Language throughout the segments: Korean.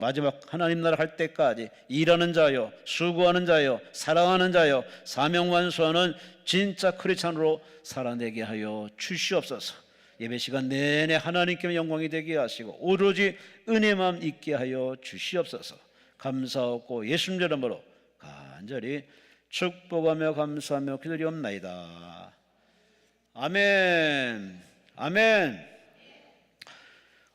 마지막 하나님 나라 갈 때까지 일하는 자요, 수고하는 자요, 사랑하는 자요, 사명 완수하는 진짜 크리스찬으로 살아내게 하여 주시옵소서. 예배 시간 내내 하나님께 영광이 되게 하시고 오로지 은혜만 있게 하여 주시옵소서. 감사하고 예수님 이름으로 간절히 축복하며 감사하며 기도리옵나이다. 아멘. 아멘.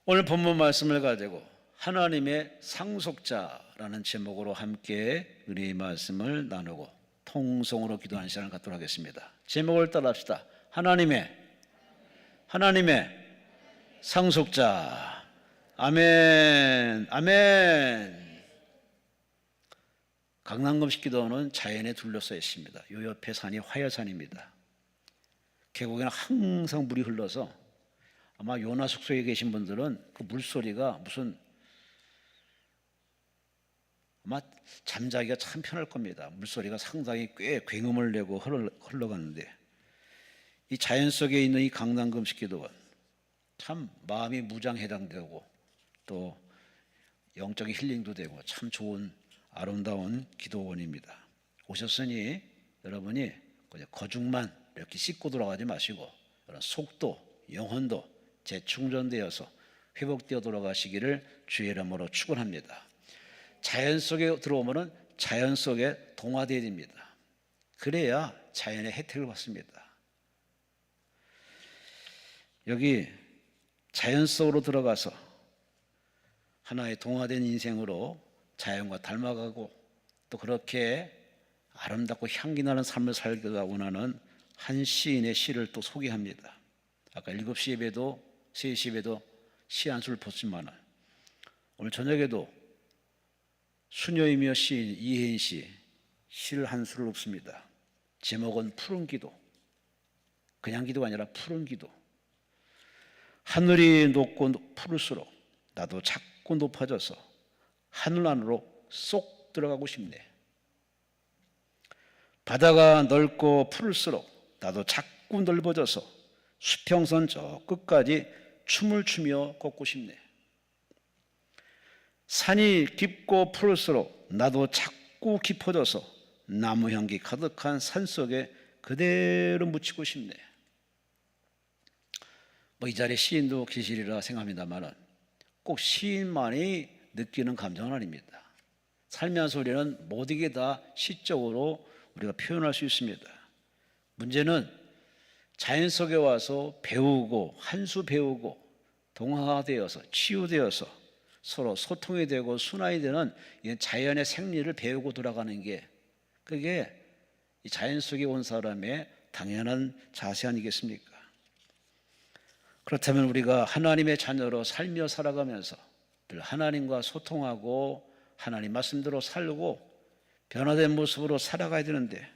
오늘 본문 말씀을 가지고 하나님의 상속자라는 제목으로 함께 은혜의 말씀을 나누고 통성으로 기도하는 시간을 갖도록 하겠습니다. 제목을 따라합시다. 하나님의 상속자. 아멘. 아멘. 강남금식 기도원은 자연에 둘러싸여 있습니다. 요 옆에 산이 화여산입니다. 계곡에는 항상 물이 흘러서 아마 요나 숙소에 계신 분들은 그 물소리가 무슨 아마 잠자기가 참 편할 겁니다. 물소리가 상당히 꽤 굉음을 내고 흘러가는데 이 자연 속에 있는 이 강남금식기도원 참 마음이 무장해당되고 또 영적인 힐링도 되고 참 좋은 아름다운 기도원입니다. 오셨으니 여러분이 거죽만 이렇게 씻고 돌아가지 마시고 속도, 영혼도 재충전되어서 회복되어 돌아가시기를 주의 이름으로 축원합니다. 자연 속에 들어오면은 자연 속에 동화되어야 됩니다. 그래야 자연의 혜택을 받습니다. 여기 자연 속으로 들어가서 하나의 동화된 인생으로 자연과 닮아가고 또 그렇게 아름답고 향기나는 삶을 살기도 하는 한 시인의 시를 또 소개합니다. 아까 7시 예배도 3시 예배도 시 한 수를 pos지만 오늘 저녁에도 수녀이며 시인 이혜인 씨 시를 한 수를 읊습니다. 제목은 푸른 기도. 그냥 기도가 아니라 푸른 기도. 하늘이 높고 푸를수록 나도 자꾸 높아져서 하늘 안으로 쏙 들어가고 싶네. 바다가 넓고 푸를수록 나도 자꾸 넓어져서 수평선 저 끝까지 춤을 추며 걷고 싶네. 산이 깊고 푸를수록 나도 자꾸 깊어져서 나무 향기 가득한 산속에 그대로 묻히고 싶네. 이 자리에 시인도 계시리라 생각합니다만 꼭 시인만이 느끼는 감정은 아닙니다. 살면서 우리는 모두게 다 시적으로 우리가 표현할 수 있습니다. 문제는 자연 속에 와서 배우고 한 수 배우고 동화되어서 치유되어서 서로 소통이 되고 순환이 되는 자연의 생리를 배우고 돌아가는 게 그게 이 자연 속에 온 사람의 당연한 자세 아니겠습니까? 그렇다면 우리가 하나님의 자녀로 살며 살아가면서 늘 하나님과 소통하고 하나님 말씀대로 살고 변화된 모습으로 살아가야 되는데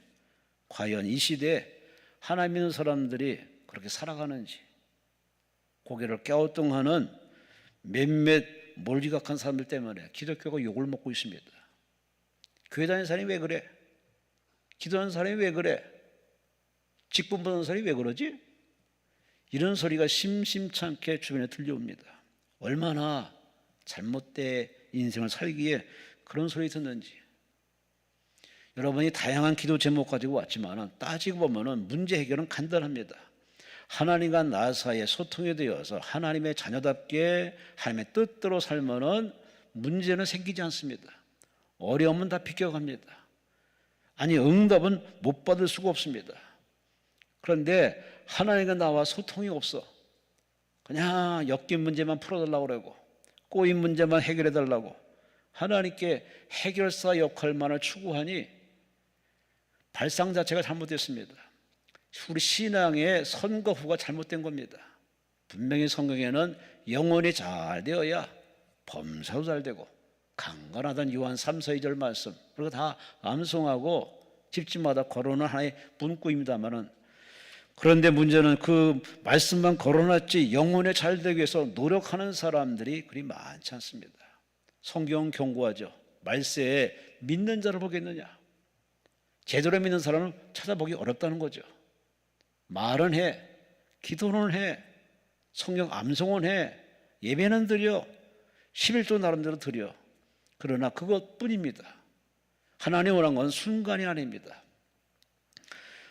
과연 이 시대에 하나님 믿는 사람들이 그렇게 살아가는지 고개를 갸우뚱하는 몇몇 몰지각한 사람들 때문에 기독교가 욕을 먹고 있습니다. 교회 다니는 사람이 왜 그래? 기도하는 사람이 왜 그래? 직분 받는 사람이 왜 그러지? 이런 소리가 심심찮게 주변에 들려옵니다. 얼마나 잘못된 인생을 살기에 그런 소리 듣는지. 여러분이 다양한 기도 제목 가지고 왔지만 따지고 보면 문제 해결은 간단합니다. 하나님과 나 사이에 소통이 되어서 하나님의 자녀답게 하나님의 뜻대로 살면 문제는 생기지 않습니다. 어려움은 다 비껴갑니다. 아니 응답은 못 받을 수가 없습니다. 그런데 하나님과 나와 소통이 없어. 그냥 엮인 문제만 풀어달라고 그러고 꼬인 문제만 해결해달라고 하나님께 해결사 역할만을 추구하니 발상 자체가 잘못됐습니다. 우리 신앙의 선거후가 잘못된 겁니다. 분명히 성경에는 영혼이 잘 되어야 범사도 잘 되고 강건하다는 요한 3, 2절 말씀 그리고 다 암송하고 집집마다 걸어놓은 하나의 문구입니다만은 그런데 문제는 그 말씀만 걸어놨지 영혼에 잘 되기 위해서 노력하는 사람들이 그리 많지 않습니다. 성경은 경고하죠. 말세에 믿는 자를 보겠느냐. 제대로 믿는 사람을 찾아보기 어렵다는 거죠. 말은 해, 기도는 해, 성경 암송은 해, 예배는 드려, 11조 나름대로 드려. 그러나 그것뿐입니다. 하나님 원하는 것은 순간이 아닙니다.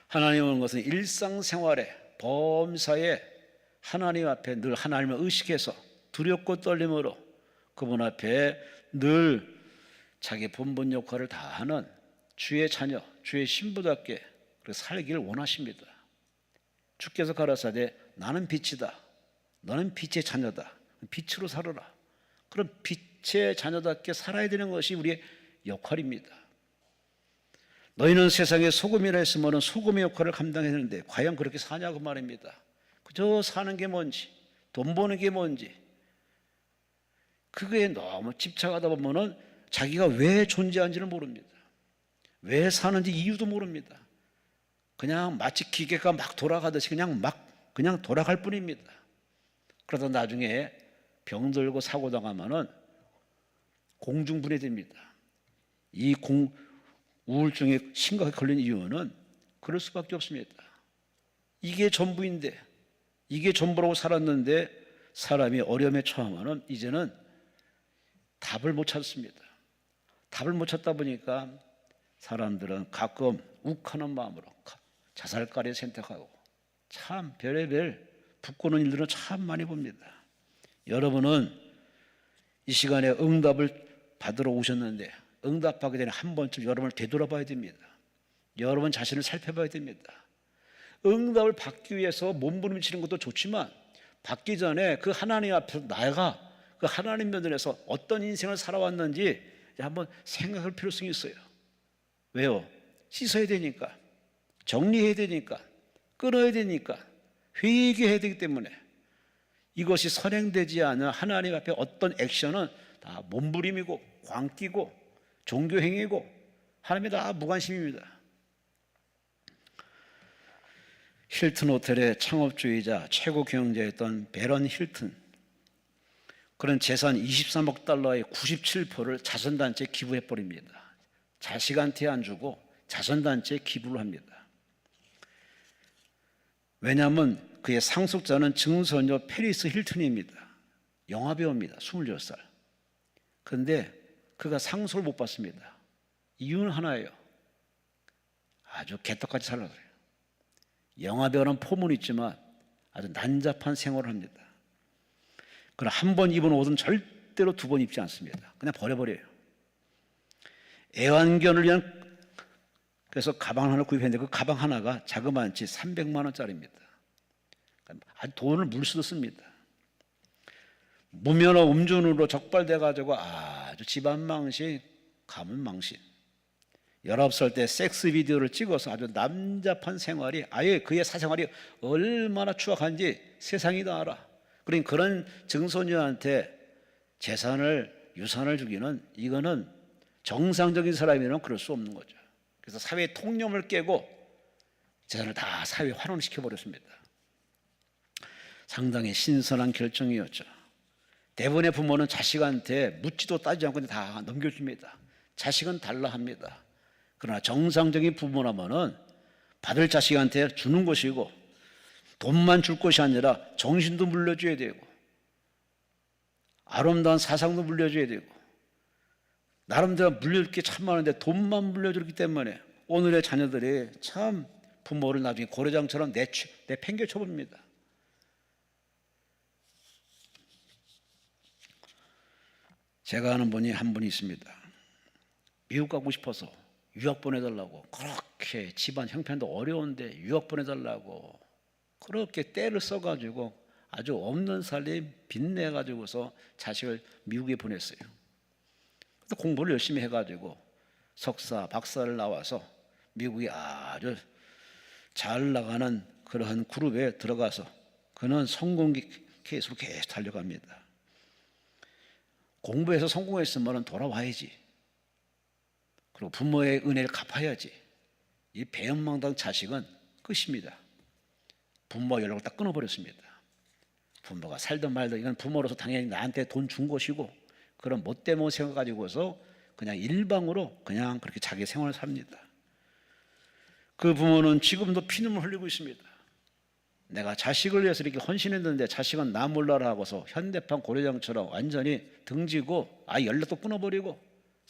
하나님 원하는 것은 일상생활에 범사에 하나님 앞에 늘 하나님을 의식해서 두렵고 떨림으로 그분 앞에 늘 자기 본분 역할을 다하는 주의 자녀, 주의 신부답게 살기를 원하십니다. 주께서 가라사대 나는 빛이다. 너는 빛의 자녀다. 빛으로 살아라. 그럼 빛의 자녀답게 살아야 되는 것이 우리의 역할입니다. 너희는 세상의 소금이라 했으면 소금의 역할을 감당해야 되는데 과연 그렇게 사냐고 말입니다. 그저 사는 게 뭔지, 돈 버는 게 뭔지 그거에 너무 집착하다 보면은 자기가 왜 존재하는지를 모릅니다. 왜 사는지 이유도 모릅니다. 그냥 마치 기계가 막 돌아가듯이 그냥 돌아갈 뿐입니다. 그러다 나중에 병들고 사고 당하면은 공중분해됩니다. 이 우울증에 심각하게 걸린 이유는 그럴 수밖에 없습니다. 이게 전부인데, 이게 전부라고 살았는데 사람이 어려움에 처하면은 이제는 답을 못 찾습니다. 답을 못 찾다 보니까 사람들은 가끔 욱하는 마음으로 자살까지 선택하고 참 별의별 부끄러운 일들은 참 많이 봅니다. 여러분은 이 시간에 응답을 받으러 오셨는데 응답하기 전에 한 번쯤 여러분을 되돌아봐야 됩니다. 여러분 자신을 살펴봐야 됩니다. 응답을 받기 위해서 몸부림치는 것도 좋지만 받기 전에 그 하나님 앞에서 나가 그 하나님 면전에서 어떤 인생을 살아왔는지 한번 생각할 필요성이 있어요. 왜요? 씻어야 되니까, 정리해야 되니까, 끊어야 되니까, 회개해야 되기 때문에 이것이 선행되지 않은 하나님 앞에 어떤 액션은 다 몸부림이고 광기고 종교행위고 하나님이 다 무관심입니다. 힐튼 호텔의 창업주의자 최고 경영자였던 베런 힐튼, 그런 재산 23억 달러의 97%를 자선단체에 기부해버립니다. 자식한테 안 주고 자선단체에 기부를 합니다. 왜냐하면 그의 상속자는 증손녀 페리스 힐튼입니다. 영화배우입니다. 26살. 그런데 그가 상속을 못 받습니다. 이유는 하나예요. 아주 개떡같이 살아서요. 영화배우는 포문이 있지만 아주 난잡한 생활을 합니다. 그러나 한 번 입은 옷은 절대로 두 번 입지 않습니다. 그냥 버려버려요. 애완견을 위한 그래서 가방 하나 구입했는데 그 가방 하나가 자그마치 300만 원짜리입니다. 아주 돈을 물쓰듯 씁니다. 무면허 음주운으로 적발돼가지고 아주 집안 망신, 가문 망신. 19살 때 섹스 비디오를 찍어서 아주 남잡한 생활이 아예 그의 사생활이 얼마나 추악한지 세상이 다 알아. 그러니 그런 증손녀한테 재산을 유산을 주기는 이거는 정상적인 사람이면 그럴 수 없는 거죠. 그래서 사회의 통념을 깨고 재산을 다 사회에 환원시켜 버렸습니다. 상당히 신선한 결정이었죠. 대부분의 부모는 자식한테 묻지도 따지지 않고 다 넘겨줍니다. 자식은 달라 합니다. 그러나 정상적인 부모라면은 받을 자식한테 주는 것이고 돈만 줄 것이 아니라 정신도 물려줘야 되고 아름다운 사상도 물려줘야 되고 나름대로 물려줄 게 참 많은데 돈만 물려주기 때문에 오늘의 자녀들이 참 부모를 나중에 고래장처럼 내팽개쳐 봅니다. 제가 아는 분이 한 분이 있습니다. 미국 가고 싶어서 유학 보내달라고 그렇게 집안 형편도 어려운데 유학 보내달라고 그렇게 때를 써가지고 아주 없는 살림 빚내가지고서 자식을 미국에 보냈어요. 공부를 열심히 해가지고 석사, 박사를 나와서 미국이 아주 잘 나가는 그러한 그룹에 들어가서 그는 성공 케이스로 계속 달려갑니다. 공부해서 성공했으면 돌아와야지. 그리고 부모의 은혜를 갚아야지. 이 배은망덕 자식은 끝입니다. 부모와 연락을 딱 끊어버렸습니다. 부모가 살든 말든 이건 부모로서 당연히 나한테 돈 준 것이고 그런 못된 생각 가지고서 그냥 일방으로 그냥 그렇게 자기 생활을 삽니다. 그 부모는 지금도 피눈물 흘리고 있습니다. 내가 자식을 위해서 이렇게 헌신했는데 자식은 나 몰라라 하고서 현대판 고려장처럼 완전히 등지고 아예 연락도 끊어버리고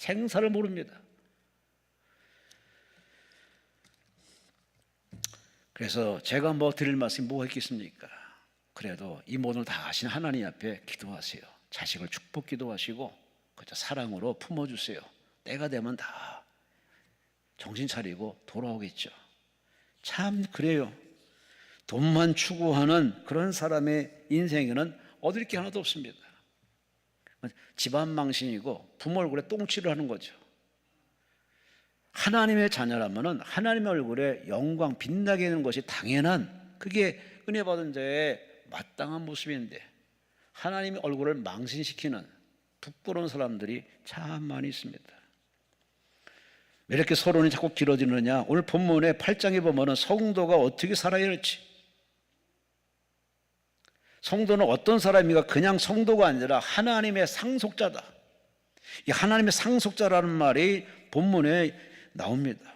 생사를 모릅니다. 그래서 제가 뭐 드릴 말씀이 뭐가 있겠습니까? 그래도 이 모든 다 아신 하나님 앞에 기도하세요. 자식을 축복 기도하시고 그저 사랑으로 품어주세요. 때가 되면 다 정신 차리고 돌아오겠죠. 참 그래요. 돈만 추구하는 그런 사람의 인생에는 얻을 게 하나도 없습니다. 집안 망신이고 부모 얼굴에 똥칠을 하는 거죠. 하나님의 자녀라면 하나님의 얼굴에 영광 빛나게 하는 것이 당연한, 그게 은혜 받은 자의 마땅한 모습인데 하나님의 얼굴을 망신시키는 부끄러운 사람들이 참 많이 있습니다. 왜 이렇게 서론이 자꾸 길어지느냐? 오늘 본문의 8장에 보면 성도가 어떻게 살아야 할지, 성도는 어떤 사람인가? 그냥 성도가 아니라 하나님의 상속자다. 이 하나님의 상속자라는 말이 본문에 나옵니다.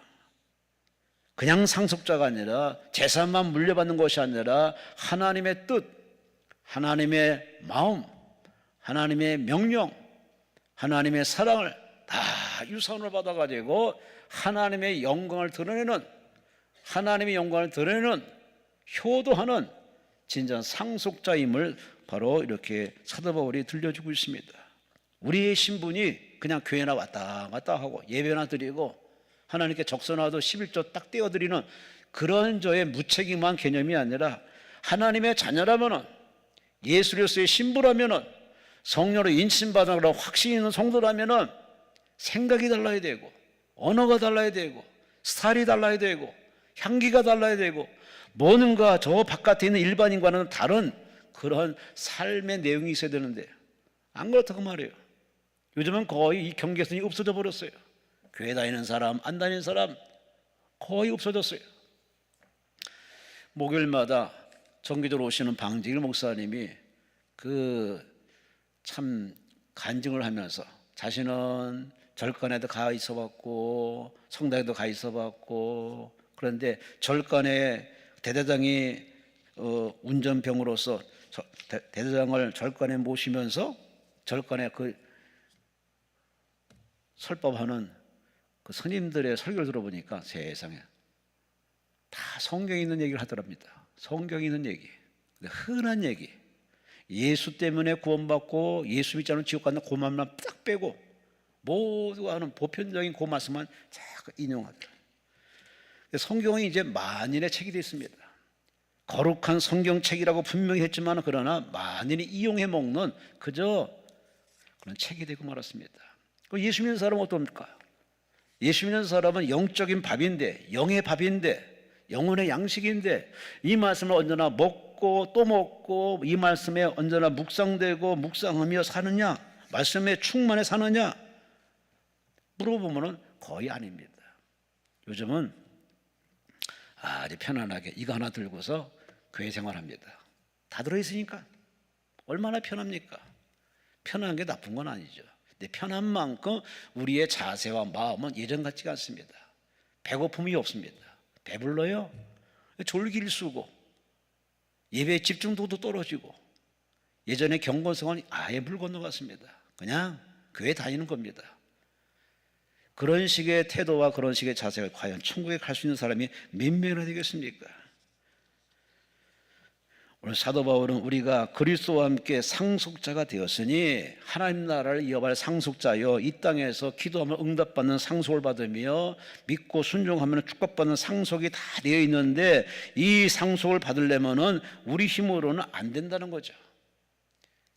그냥 상속자가 아니라 재산만 물려받는 것이 아니라 하나님의 뜻, 하나님의 마음, 하나님의 명령, 하나님의 사랑을 다 유산으로 받아가지고 하나님의 영광을 드러내는, 하나님의 영광을 드러내는, 효도하는 진정한 상속자임을 바로 이렇게 사도 바울이 들려주고 있습니다. 우리의 신분이 그냥 교회나 왔다 갔다 하고 예배나 드리고 하나님께 적선화도 11조 딱 떼어드리는 그런 저의 무책임한 개념이 아니라 하나님의 자녀라면은, 예수 그리스도의 신부라면은, 성령으로 인침받은 확신 있는 성도라면은 생각이 달라야 되고 언어가 달라야 되고 스타일이 달라야 되고 향기가 달라야 되고 뭔가 저 바깥에 있는 일반인과는 다른 그런 삶의 내용이 있어야 되는데 안 그렇다고 말이에요. 요즘은 거의 이 경계선이 없어져 버렸어요. 교회 다니는 사람, 안 다니는 사람 거의 없어졌어요. 목요일마다 정기적으로 오시는 방직일 목사님이 참 간증을 하면서 자신은 절간에도 가 있어 봤고 성당에도 가 있어 봤고, 그런데 절간에 대대장이 운전병으로서 대대장을 절간에 모시면서 절간에 그 설법하는 그 스님들의 설교를 들어보니까 세상에 다 성경에 있는 얘기를 하더랍니다. 성경에 있는 얘기, 흔한 얘기, 예수 때문에 구원받고 예수 믿지 않으면 지옥 간다 그 말만 딱 빼고 모두가 하는 보편적인 그 말씀만 자꾸 인용하더라. 성경이 이제 만인의 책이 됐습니다. 거룩한 성경책이라고 분명히 했지만 그러나 만인이 이용해 먹는 그저 그런 책이 되고 말았습니다. 예수 믿는 사람은 어떻습니까? 예수 믿는 사람은 영적인 밥인데, 영의 밥인데, 영혼의 양식인데 이 말씀을 언제나 먹고 또 먹고 이 말씀에 언제나 묵상되고 묵상하며 사느냐, 말씀에 충만해 사느냐 물어보면 거의 아닙니다. 요즘은 아주 편안하게 이거 하나 들고서 교회 생활합니다. 다 들어있으니까 얼마나 편합니까? 편한 게 나쁜 건 아니죠. 근데 편한 만큼 우리의 자세와 마음은 예전 같지가 않습니다. 배고픔이 없습니다. 배불러요. 졸기를 쓰고 예배의 집중도도 떨어지고 예전의 경건성은 아예 물 건너갔습니다. 그냥 교회 다니는 겁니다. 그런 식의 태도와 그런 식의 자세가 과연 천국에 갈 수 있는 사람이 몇 명이나 되겠습니까? 오늘 사도 바울은 우리가 그리스도와 함께 상속자가 되었으니 하나님 나라를 이어갈 상속자여 이 땅에서 기도하면 응답받는 상속을 받으며 믿고 순종하면 축복받는 상속이 다 되어 있는데 이 상속을 받으려면 우리 힘으로는 안 된다는 거죠.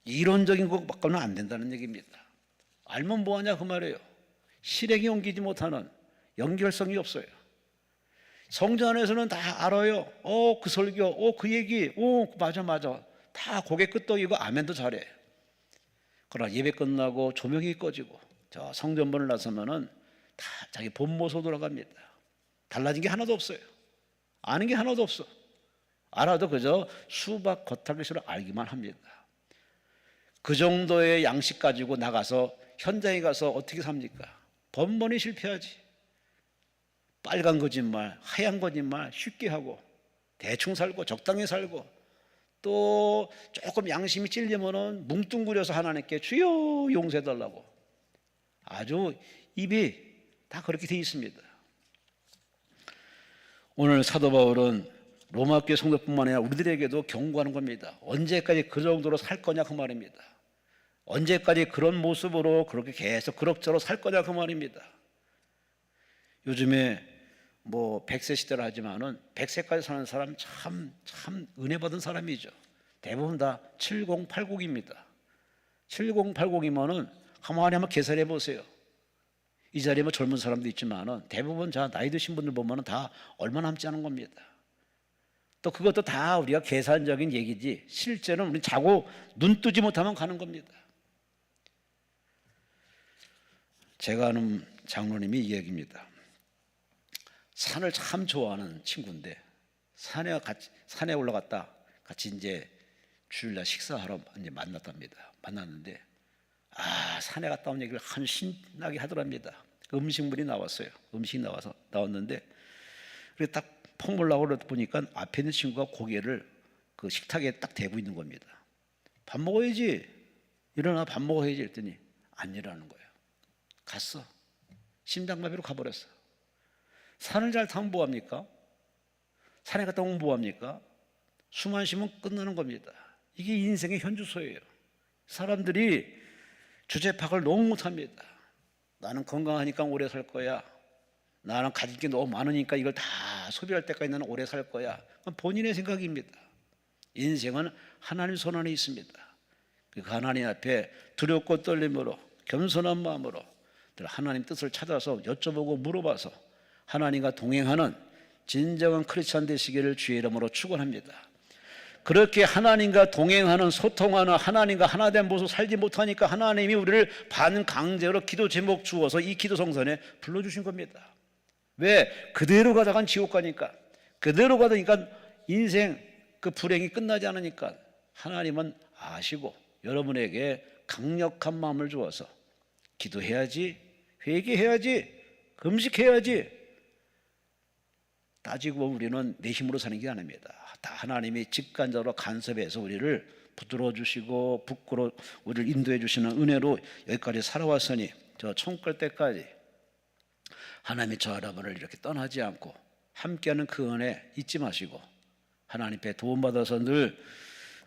이론적인 것밖에는 안 된다는 얘기입니다. 알면 뭐하냐 그 말이에요. 실행에 옮기지 못하는, 연결성이 없어요. 성전 안에서는 다 알아요. 그 설교, 그 얘기, 맞아 다 고개 끄덕이고 아멘도 잘해. 그러나 예배 끝나고 조명이 꺼지고 저 성전문을 나서면은 다 자기 본모소 돌아갑니다. 달라진 게 하나도 없어요. 아는 게 하나도 없어. 알아도 그저 수박 겉핥기식으로 알기만 합니다. 그 정도의 양식 가지고 나가서 현장에 가서 어떻게 삽니까? 번번이 실패하지. 빨간 거짓말, 하얀 거짓말 쉽게 하고 대충 살고 적당히 살고 또 조금 양심이 찔리면은 뭉뚱그려서 하나님께 주여 용서해달라고 아주 입이 다 그렇게 돼 있습니다. 오늘 사도 바울은 로마 교회 성도뿐만 아니라 우리들에게도 경고하는 겁니다. 언제까지 그 정도로 살 거냐 그 말입니다. 언제까지 그런 모습으로 그렇게 계속 그럭저럭 살 거냐 그 말입니다. 요즘에 뭐 100세 시대를 하지만은 100세까지 사는 사람 참 은혜 받은 사람이죠. 대부분 다 70, 80입니다. 70, 80이면은 가만히 한번 계산해 보세요. 이 자리에 뭐 젊은 사람도 있지만은 대부분 나이 드신 분들 보면은 다 얼마 남지 않은 겁니다. 또 그것도 다 우리가 계산적인 얘기지 실제는 우리 자고 눈 뜨지 못하면 가는 겁니다. 제가 아는 장로님이 이 얘기입니다. 산을 참 좋아하는 친구인데 산에 올라갔다 같이 이제 주일날 식사하러 이제 만났답니다. 만났는데 산에 갔다 온 얘기를 한 신나게 하더랍니다. 음식물이 나왔어요. 음식이 나왔는데 그래서 딱 퍽 먹으려고 보니까 앞에 있는 친구가 고개를 그 식탁에 딱 대고 있는 겁니다. 밥 먹어야지. 일어나 밥 먹어야지 했더니 안 일어나는 거예요. 갔어. 심장마비로 가버렸어. 산을 잘 타면 뭐합니까? 산에 갔다 오면 뭐합니까? 숨 안 쉬면 끝나는 겁니다. 이게 인생의 현주소예요. 사람들이 주제 파악을 너무 못합니다. 나는 건강하니까 오래 살 거야. 나는 가질 게 너무 많으니까 이걸 다 소비할 때까지 나는 오래 살 거야. 그건 본인의 생각입니다. 인생은 하나님 손 안에 있습니다. 그 하나님 앞에 두렵고 떨림으로 겸손한 마음으로 하나님 뜻을 찾아서 여쭤보고 물어봐서 하나님과 동행하는 진정한 크리스찬 되시기를 주의 이름으로 축원합니다. 그렇게 하나님과 동행하는 소통하는 하나님과 하나된 모습 살지 못하니까 하나님이 우리를 반강제로 기도 제목 주어서 이 기도 성전에 불러주신 겁니다. 왜? 그대로 가다간 지옥 가니까, 그대로 가다니까 인생 그 불행이 끝나지 않으니까 하나님은 아시고 여러분에게 강력한 마음을 주어서 기도해야지, 회개해야지, 금식해야지. 따지고 우리는 내 힘으로 사는 게 아닙니다. 다 하나님이 직간접으로 간섭해서 우리를 붙들어 주시고 부끄러 우리를 인도해 주시는 은혜로 여기까지 살아왔으니 저 총 끌 때까지 하나님이 저 여러분을 이렇게 떠나지 않고 함께하는 그 은혜 잊지 마시고 하나님 앞에 도움받아서 늘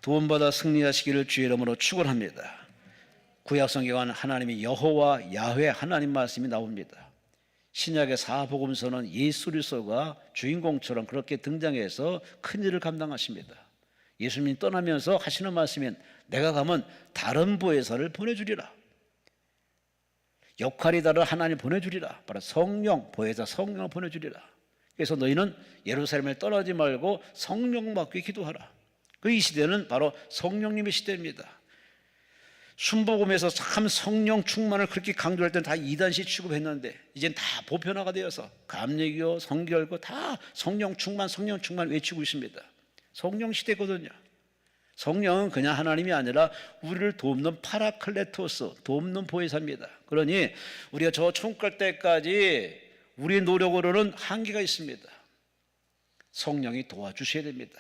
도움받아 승리하시기를 주의 이름으로 축원합니다. 구약 성경은 하나님이 여호와 야훼 하나님 말씀이 나옵니다. 신약의 사복음서는 예수 그리스도가 주인공처럼 그렇게 등장해서 큰 일을 감당하십니다. 예수님이 떠나면서 하시는 말씀은 내가 가면 다른 보혜사를 보내주리라. 역할이 다른 하나님 보내주리라. 바로 성령, 보혜사 성령을 보내주리라. 그래서 너희는 예루살렘을 떠나지 말고 성령 받기 기도하라. 그 이 시대는 바로 성령님의 시대입니다. 순복음에서 참 성령 충만을 그렇게 강조할 때는 다 이단시 취급했는데 이젠 다 보편화가 되어서 감리교, 성결교 다 성령 충만 외치고 있습니다. 성령 시대거든요. 성령은 그냥 하나님이 아니라 우리를 돕는 파라클레토스, 돕는 보혜사입니다. 그러니 우리가 저 총갈 때까지 우리의 노력으로는 한계가 있습니다. 성령이 도와주셔야 됩니다.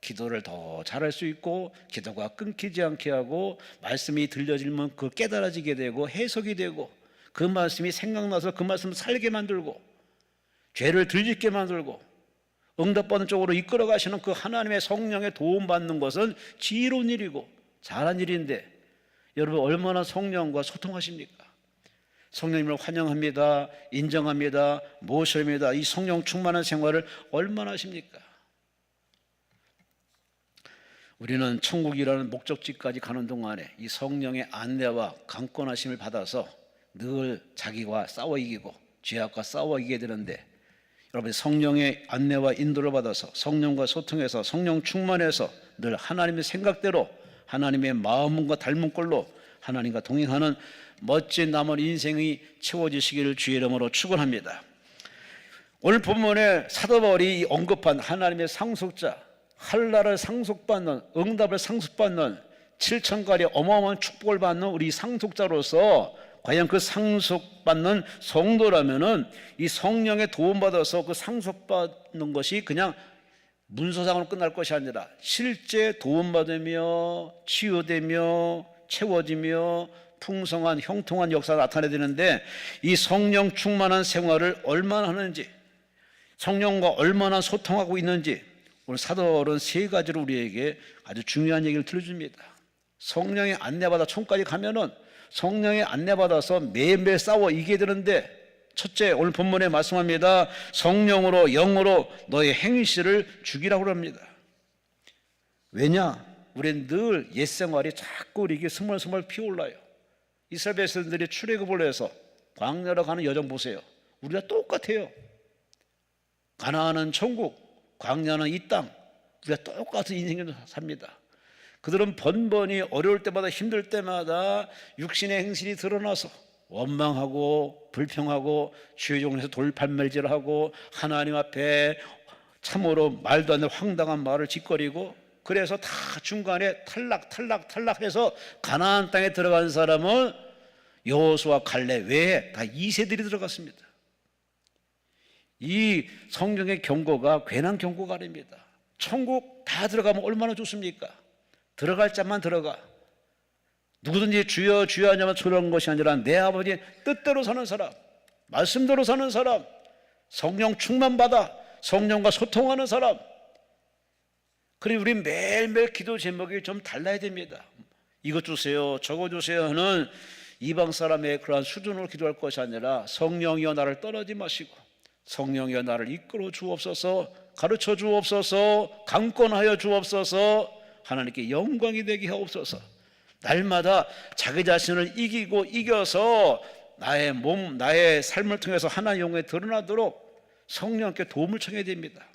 기도를 더 잘할 수 있고 기도가 끊기지 않게 하고 말씀이 들려지면 그 깨달아지게 되고 해석이 되고 그 말씀이 생각나서 그 말씀을 살게 만들고 죄를 덜 짓게 만들고 응답받는 쪽으로 이끌어 가시는 그 하나님의 성령의 도움받는 것은 지혜로운 일이고 잘한 일인데 여러분 얼마나 성령과 소통하십니까? 성령님을 환영합니다. 인정합니다. 모십니다. 이 성령 충만한 생활을 얼마나 하십니까? 우리는 천국이라는 목적지까지 가는 동안에 이 성령의 안내와 강권하심을 받아서 늘 자기와 싸워 이기고 죄악과 싸워 이기게 되는데 여러분 성령의 안내와 인도를 받아서 성령과 소통해서 성령 충만해서 늘 하나님의 생각대로 하나님의 마음과 닮은 꼴로 하나님과 동행하는 멋진 남은 인생이 채워지시기를 주의 이름으로 축원합니다. 오늘 본문에 사도 바울이 언급한 하나님의 상속자 한나를 상속받는 응답을 상속받는 7천가리 어마어마한 축복을 받는 우리 상속자로서 과연 그 상속받는 성도라면은 이 성령의 도움받아서 그 상속받는 것이 그냥 문서상으로 끝날 것이 아니라 실제 도움받으며 치유되며 채워지며 풍성한 형통한 역사가 나타나야 되는데 이 성령 충만한 생활을 얼마나 하는지, 성령과 얼마나 소통하고 있는지 오늘 사도는 세 가지로 우리에게 아주 중요한 얘기를 들려줍니다. 성령의 안내받아 총까지 가면은 성령의 안내받아서 매일매일 싸워 이기게 되는데, 첫째, 오늘 본문에 말씀합니다. 성령으로 영으로 너의 행실을 죽이라고 합니다. 왜냐? 우리는 늘 옛생활이 자꾸 우리에게 스멀스멀 피어올라요. 이스라엘 백성들이 출애굽을 해서 광야로 가는 여정 보세요. 우리가 똑같아요. 가나안은 천국, 광야는 이 땅. 우리가 똑같은 인생을 삽니다. 그들은 번번이 어려울 때마다 힘들 때마다 육신의 행실이 드러나서 원망하고 불평하고 주의종에서 돌팔매질하고 하나님 앞에 참으로 말도 안 되는 황당한 말을 짓거리고, 그래서 다 중간에 탈락해서 가나안 땅에 들어간 사람은 여호수아 갈렙 외에 다 2세들이 들어갔습니다. 이 성경의 경고가 괜한 경고가 아닙니다. 천국 다 들어가면 얼마나 좋습니까? 들어갈 자만 들어가. 누구든지 주여 주여 하냐면 그런 것이 아니라 내 아버지 뜻대로 사는 사람, 말씀대로 사는 사람, 성령 충만받아 성령과 소통하는 사람. 그리고 우리 매일매일 기도 제목이 좀 달라야 됩니다. 이것 주세요 저거 주세요 하는 이방 사람의 그러한 수준으로 기도할 것이 아니라, 성령이여 나를 떠나지 마시고 성령이여 나를 이끌어 주옵소서, 가르쳐 주옵소서, 강권하여 주옵소서, 하나님께 영광이 되게 하옵소서. 날마다 자기 자신을 이겨서 나의 몸, 나의 삶을 통해서 하나님의 영광이 드러나도록 성령께 도움을 청해야 됩니다.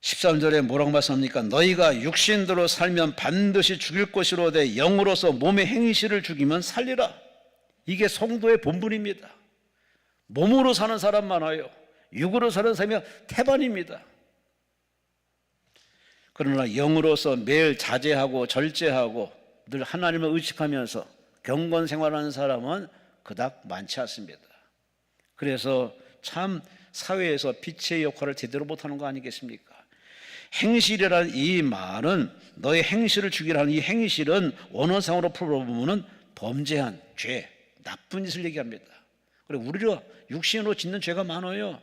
13절에 뭐라고 말씀합니까? 너희가 육신대로 살면 반드시 죽일 것이로되 영으로서 몸의 행실을 죽이면 살리라. 이게 성도의 본분입니다. 몸으로 사는 사람 많아요. 육으로 사는 사람이 태반입니다. 그러나 영으로서 매일 자제하고 절제하고 늘 하나님을 의식하면서 경건 생활하는 사람은 그닥 많지 않습니다. 그래서 참 사회에서 빛의 역할을 제대로 못하는 거 아니겠습니까? 행실이라는 이 말은, 너의 행실을 죽이라는 이 행실은 원어상으로 풀어보면 범죄한 죄, 나쁜 짓을 얘기합니다. 그리고 우리가 육신으로 짓는 죄가 많아요.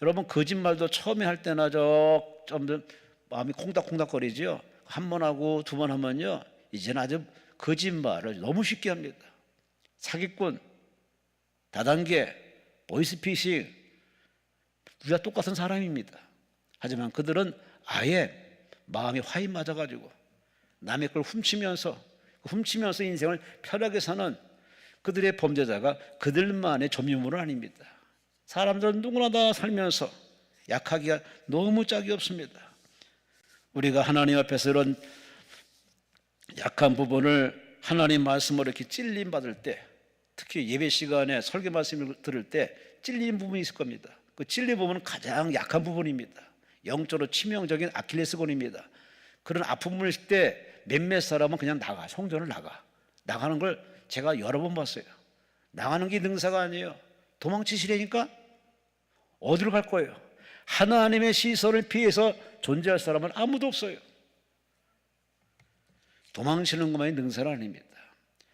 여러분, 거짓말도 처음에 할 때나 좀 마음이 콩닥콩닥거리죠. 한 번 하고 두 번 하면요, 이제는 아주 거짓말을 너무 쉽게 합니다. 사기꾼, 다단계, 보이스피싱, 우리가 똑같은 사람입니다. 하지만 그들은 아예 마음이 화인 맞아가지고 남의 걸 훔치면서 인생을 편하게 사는 그들의 범죄자가 그들만의 전유물은 아닙니다. 사람들은 누구나 다 살면서 약하기가 너무 짝이 없습니다. 우리가 하나님 앞에서 이런 약한 부분을 하나님 말씀으로 이렇게 찔림 받을 때, 특히 예배 시간에 설교 말씀을 들을 때 찔린 부분이 있을 겁니다. 그 찔린 부분은 가장 약한 부분입니다. 영적으로 치명적인 아킬레스건입니다. 그런 아픔을 있을 때 몇몇 사람은 그냥 성전을 나가는 걸 제가 여러 번 봤어요. 나가는 게 능사가 아니에요. 도망치시려니까 어디로 갈 거예요? 하나님의 시선을 피해서 존재할 사람은 아무도 없어요. 도망치는 것만이 능사는 아닙니다.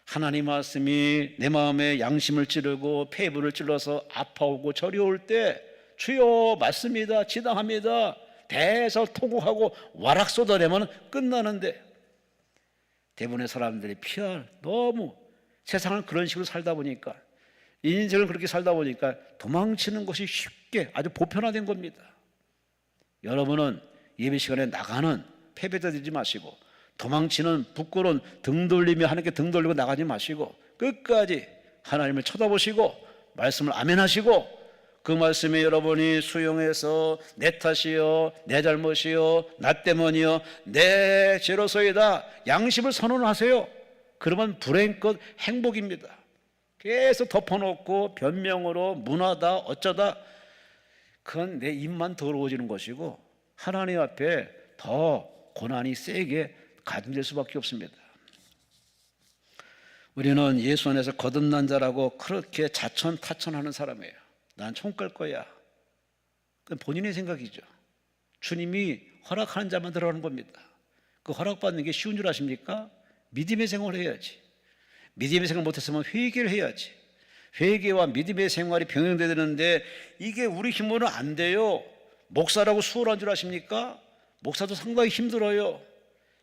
하나님 말씀이 내 마음에 양심을 찌르고 폐부를 찔러서 아파오고 저려올 때 주여 맞습니다, 지당합니다, 대서 통곡하고 와락 쏟아내면 끝나는데, 대부분의 사람들이 너무 세상을 그런 식으로 살다 보니까, 인생을 그렇게 살다 보니까 도망치는 것이 쉽게 아주 보편화된 겁니다. 여러분은 예배 시간에 나가는 패배자 되지 마시고, 도망치는 부끄러운 등 돌리며 하나님께 등 돌리고 나가지 마시고, 끝까지 하나님을 쳐다보시고 말씀을 아멘하시고, 그 말씀에 여러분이 수용해서 내 탓이요, 내 잘못이요, 나 때문이요, 내 죄로서이다 양심을 선언하세요. 그러면 불행껏 행복입니다. 계속 덮어놓고 변명으로 문화다 어쩌다, 그건 내 입만 더러워지는 것이고 하나님 앞에 더 고난이 세게 가중될 수밖에 없습니다. 우리는 예수 안에서 거듭난 자라고 그렇게 자천타천하는 사람이에요. 난 총 깔 거야. 그건 본인의 생각이죠. 주님이 허락하는 자만 들어가는 겁니다. 그 허락받는 게 쉬운 줄 아십니까? 믿음의 생활을 해야지. 믿음의 생활 못했으면 회개를 해야지. 회개와 믿음의 생활이 병행돼야 되는데 이게 우리 힘으로는 안 돼요. 목사라고 수월한 줄 아십니까? 목사도 상당히 힘들어요.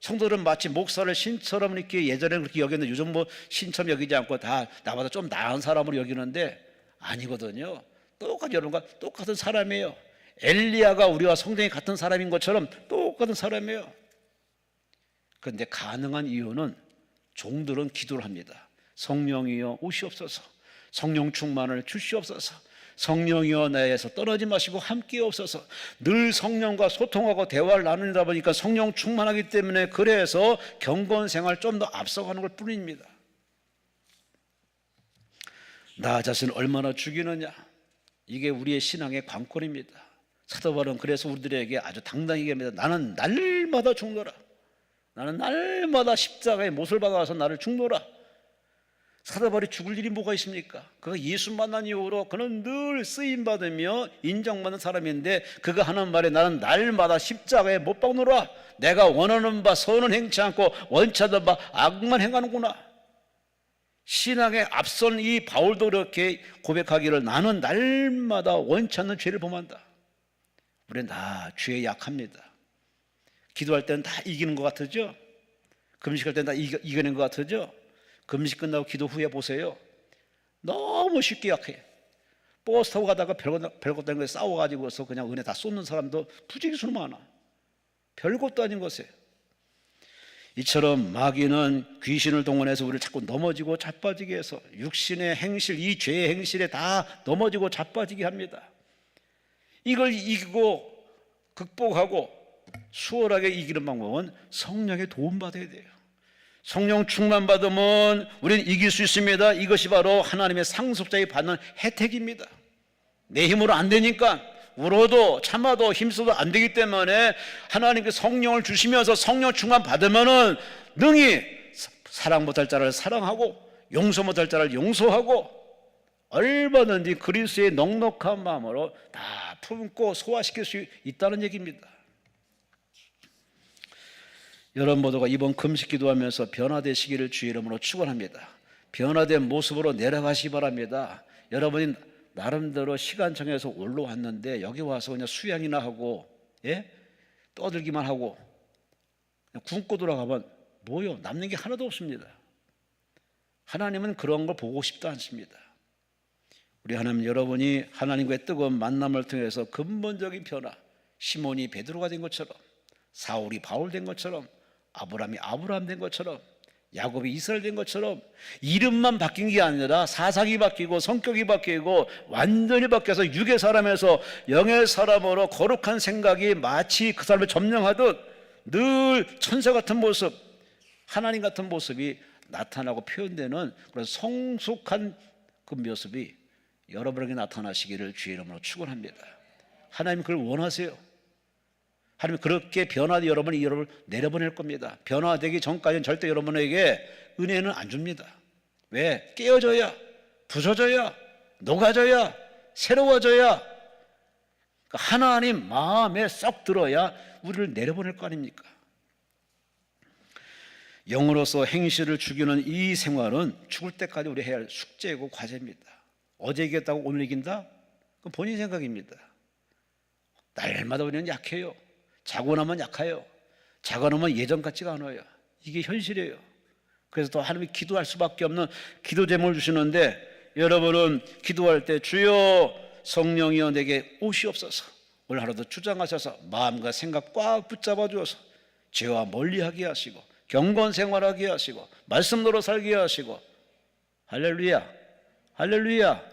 성도들은 마치 목사를 신처럼 이렇게 예전에는 그렇게 여겼는데 요즘 뭐 신처럼 여기지 않고 다 나보다 좀 나은 사람으로 여기는데 아니거든요. 똑같이 여러분과 똑같은 사람이에요. 엘리야가 우리와 성경이 같은 사람인 것처럼 똑같은 사람이에요. 그런데 가능한 이유는 종들은 기도를 합니다. 성령이여 오시옵소서. 성령 충만을 주시옵소서. 성령이여 나에게서 떠나지 마시고 함께 없어서. 늘 성령과 소통하고 대화를 나누다 보니까 성령 충만하기 때문에 그래서 경건 생활 좀 더 앞서가는 걸 뿐입니다. 나 자신을 얼마나 죽이느냐, 이게 우리의 신앙의 관건입니다. 사도 바울은 그래서 우리들에게 아주 당당히 얘기합니다. 나는 날마다 죽노라. 나는 날마다 십자가의 못을 박아서 나를 죽노라. 사도 바울이 죽을 일이 뭐가 있습니까? 그가 예수 만난 이후로 그는 늘 쓰임받으며 인정받는 사람인데 그가 하는 말에 나는 날마다 십자가에 못 박노라. 내가 원하는 바 선은 행치 않고 원치 않는 바 악만 행하는구나. 신앙에 앞선 이 바울도 그렇게 고백하기를 나는 날마다 원치 않는 죄를 범한다. 우리는 다 죄에 약합니다. 기도할 때는 다 이기는 것 같으죠? 금식할 때는 다 이겨낸 것 같으죠? 금식 끝나고 기도 후에 보세요. 너무 쉽게 약해. 버스 타고 가다가 별것도 아닌 거에 싸워가지고서 그냥 은혜 다 쏟는 사람도 부지기수로 많아. 별것도 아닌 것에. 이처럼 마귀는 귀신을 동원해서 우리를 자꾸 넘어지고 자빠지게 해서 육신의 행실, 이 죄의 행실에 다 넘어지고 자빠지게 합니다. 이걸 이기고 극복하고 수월하게 이기는 방법은 성령의 도움받아야 돼요. 성령 충만 받으면 우리는 이길 수 있습니다. 이것이 바로 하나님의 상속자에 받는 혜택입니다. 내 힘으로 안 되니까 울어도 참아도 힘써도 안 되기 때문에 하나님께 성령을 주시면서 성령 충만 받으면은 능히 사랑 못할 자를 사랑하고 용서 못할 자를 용서하고 얼마든지 그리스도의 넉넉한 마음으로 다 품고 소화시킬 수 있다는 얘기입니다. 여러분 모두가 이번 금식 기도하면서 변화되시기를 주의 이름으로 축원합니다. 변화된 모습으로 내려가시기 바랍니다. 여러분이 나름대로 시간 정해서 올라왔는데 여기 와서 그냥 수양이나 하고 떠들기만 하고 그냥 굶고 돌아가면 뭐요? 남는 게 하나도 없습니다. 하나님은 그런 걸 보고 싶지 않습니다. 우리 하나님, 여러분이 하나님과의 뜨거운 만남을 통해서 근본적인 변화, 시몬이 베드로가 된 것처럼, 사울이 바울 된 것처럼, 아브라함이 아브라함 된 것처럼, 야곱이 이스라엘 된 것처럼 이름만 바뀐 게 아니라 사상이 바뀌고 성격이 바뀌고 완전히 바뀌어서 육의 사람에서 영의 사람으로 거룩한 생각이 마치 그 사람을 점령하듯 늘 천사 같은 모습, 하나님 같은 모습이 나타나고 표현되는 그런 성숙한 그 모습이 여러분에게 나타나시기를 주의 이름으로 축원합니다. 하나님 그걸 원하세요. 하나님 그렇게 변화된 여러분이 여러분을 내려보낼 겁니다. 변화되기 전까지는 절대 여러분에게 은혜는 안 줍니다. 왜? 깨어져야, 부서져야, 녹아져야, 새로워져야, 하나님 마음에 썩 들어야 우리를 내려보낼 거 아닙니까? 영으로서 행실을 죽이는 이 생활은 죽을 때까지 우리 해야 할 숙제이고 과제입니다. 어제 이겼다고 오늘 이긴다? 그건 본인 생각입니다. 날마다 우리는 약해요. 자고 나면 약해요. 자고 나면 예전 같지가 않아요. 이게 현실이에요. 그래서 또 하나님이 기도할 수밖에 없는 기도 제목을 주시는데 여러분은 기도할 때 주여 성령이여 내게 오시옵소서. 오늘 하루도 주장하셔서 마음과 생각 꽉 붙잡아 주어서 죄와 멀리하게 하시고 경건 생활하게 하시고 말씀대로 살게 하시고 할렐루야, 할렐루야.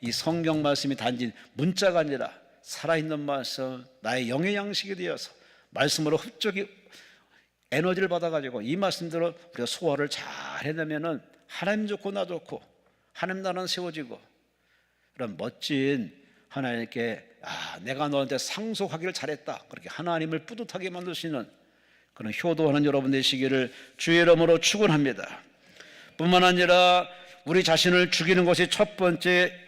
이 성경 말씀이 단지 문자가 아니라 살아있는 말씀, 나의 영의 양식이 되어서 말씀으로 흡족히 에너지를 받아가지고 이 말씀대로 우리가 소화를 잘 해내면은 하나님 좋고 나 좋고 하나님 나라는 세워지고 그런 멋진 하나님께 내가 너한테 상속하기를 잘했다 그렇게 하나님을 뿌듯하게 만드시는 그런 효도하는 여러분 되시기를 주의 이름으로 축원합니다. 뿐만 아니라 우리 자신을 죽이는 것이 첫 번째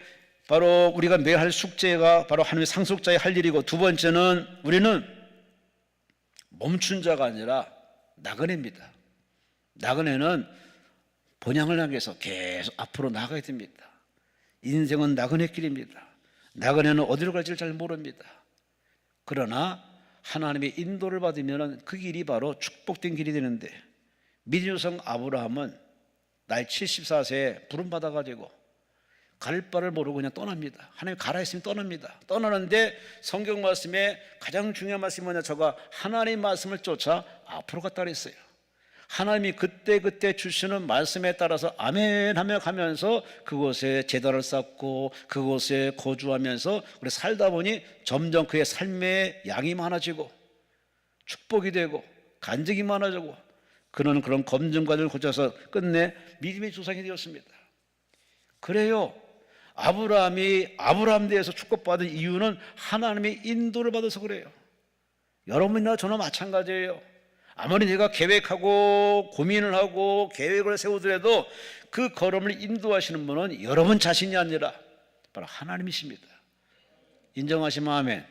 바로 우리가 매일 할 숙제가 바로 하나님의 상속자의 할 일이고 두 번째는 우리는 멈춘 자가 아니라 나그네입니다. 나그네는 본향을 향해서 계속 앞으로 나가야 됩니다. 인생은 나그네 길입니다. 나그네는 어디로 갈지를 잘 모릅니다. 그러나 하나님의 인도를 받으면 그 길이 바로 축복된 길이 되는데, 믿음의 조상 아브라함은 나이 74세에 부름받아가지고 갈 바를 모르고 그냥 떠납니다. 하나님 가라 했으면 떠납니다. 떠나는데 성경 말씀에 가장 중요한 말씀이 뭐냐, 저가 하나님 말씀을 쫓아 앞으로 갔다 그랬어요. 하나님이 그때 주시는 말씀에 따라서 아멘 하며 가면서 그곳에 제단을 쌓고 그곳에 거주하면서 우리 살다 보니 점점 그의 삶의 양이 많아지고 축복이 되고 간증이 많아지고, 그는 그런 검증 과정을 거쳐서 끝내 믿음의 조상이 되었습니다. 그래요, 아브라함이 아브라함 대해서 축복받은 이유는 하나님의 인도를 받아서 그래요. 여러분이나 저나 마찬가지예요. 아무리 내가 계획하고 고민을 하고 계획을 세우더라도 그 걸음을 인도하시는 분은 여러분 자신이 아니라 바로 하나님이십니다. 인정하시면 아멘.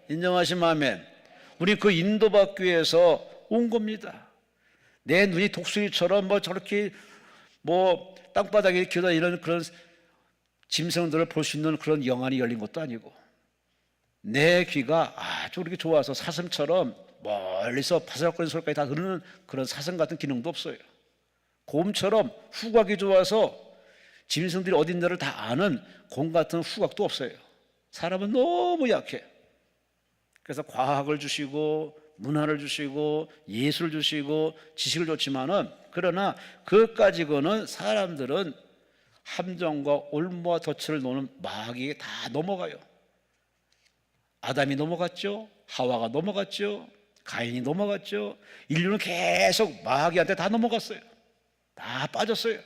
인정하시면 아멘. 우리 그 인도받기 위해서 온 겁니다. 내 눈이 독수리처럼 저렇게 땅바닥에 기어다니는 그런 짐승들을 볼 수 있는 그런 영안이 열린 것도 아니고, 내 귀가 아주 그렇게 좋아서 사슴처럼 멀리서 바스락거리는 소리까지 다 들으는 그런 사슴 같은 기능도 없어요. 곰처럼 후각이 좋아서 짐승들이 어딘가를 다 아는 곰 같은 후각도 없어요. 사람은 너무 약해. 그래서 과학을 주시고 문화를 주시고 예술을 주시고 지식을 줬지만은, 그러나 그것까지고는 사람들은 함정과 올무와 덫을 놓는 마귀에 다 넘어가요. 아담이 넘어갔죠. 하와가 넘어갔죠. 가인이 넘어갔죠. 인류는 계속 마귀한테 다 넘어갔어요. 다 빠졌어요.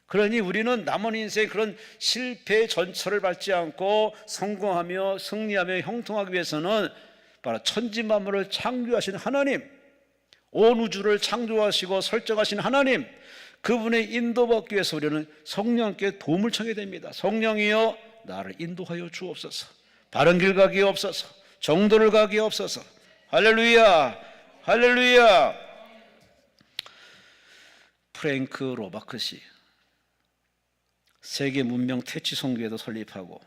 그러니 우리는 남은 인생 그런 실패의 전철을 밟지 않고 성공하며 승리하며 형통하기 위해서는 바로 천지만물을 창조하신 하나님, 온 우주를 창조하시고 설정하신 하나님, 그분의 인도받기 위해서 우리는 성령께 도움을 청해야 됩니다. 성령이여 나를 인도하여 주옵소서. 바른 길 가게 없어서, 정도를 가게 없어서. 할렐루야, 할렐루야. 프랭크 로바크시, 세계 문명 퇴치 선교회도 설립하고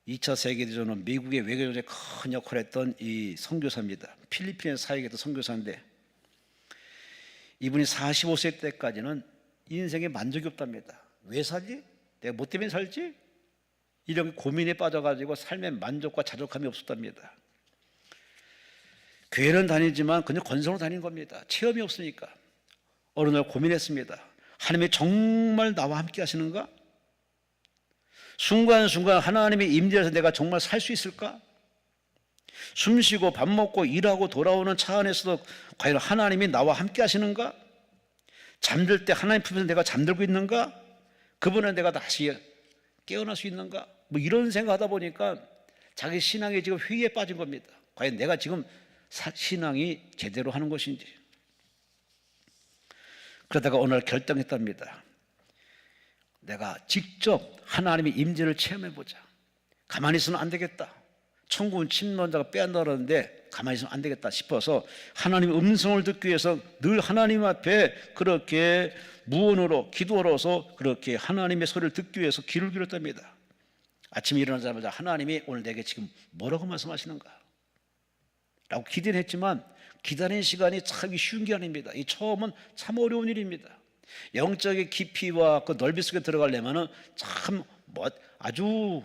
2차 세계대전은 미국의 외교조직에 큰 역할을 했던 이 선교사입니다. 필리핀 사역에도 선교사인데, 이분이 45세 때까지는 인생에 만족이 없답니다. 왜 살지? 내가 뭐 때문에 살지? 이런 고민에 빠져가지고 삶의 만족과 자족함이 없었답니다. 교회는 다니지만 그냥 건성으로 다닌 겁니다. 체험이 없으니까. 어느 날 고민했습니다. 하나님이 정말 나와 함께 하시는가? 순간순간 하나님의 임재에서 내가 정말 살 수 있을까? 숨쉬고 밥 먹고 일하고 돌아오는 차 안에서도 과연 하나님이 나와 함께 하시는가? 잠들 때 하나님 품에서 내가 잠들고 있는가? 그분은 내가 다시 깨어날 수 있는가? 이런 생각하다 보니까 자기 신앙이 지금 회의에 빠진 겁니다. 과연 내가 지금 신앙이 제대로 하는 것인지. 그러다가 오늘 결정했답니다. 내가 직접 하나님의 임재를 체험해보자. 가만히 있으면 안 되겠다. 천국은 침노자가 빼앗는다 그러는데 가만히 있으면 안 되겠다 싶어서 하나님의 음성을 듣기 위해서 늘 하나님 앞에 그렇게 무언으로 기도하러서 그렇게 하나님의 소리를 듣기 위해서 귀를 기울였답니다. 아침에 일어나자마자 하나님이 오늘 내게 지금 뭐라고 말씀하시는가? 라고 기대는 했지만 기다리는 시간이 참 쉬운 게 아닙니다. 이 처음은 참 어려운 일입니다. 영적인 깊이와 그 넓이 속에 들어가려면 참 아주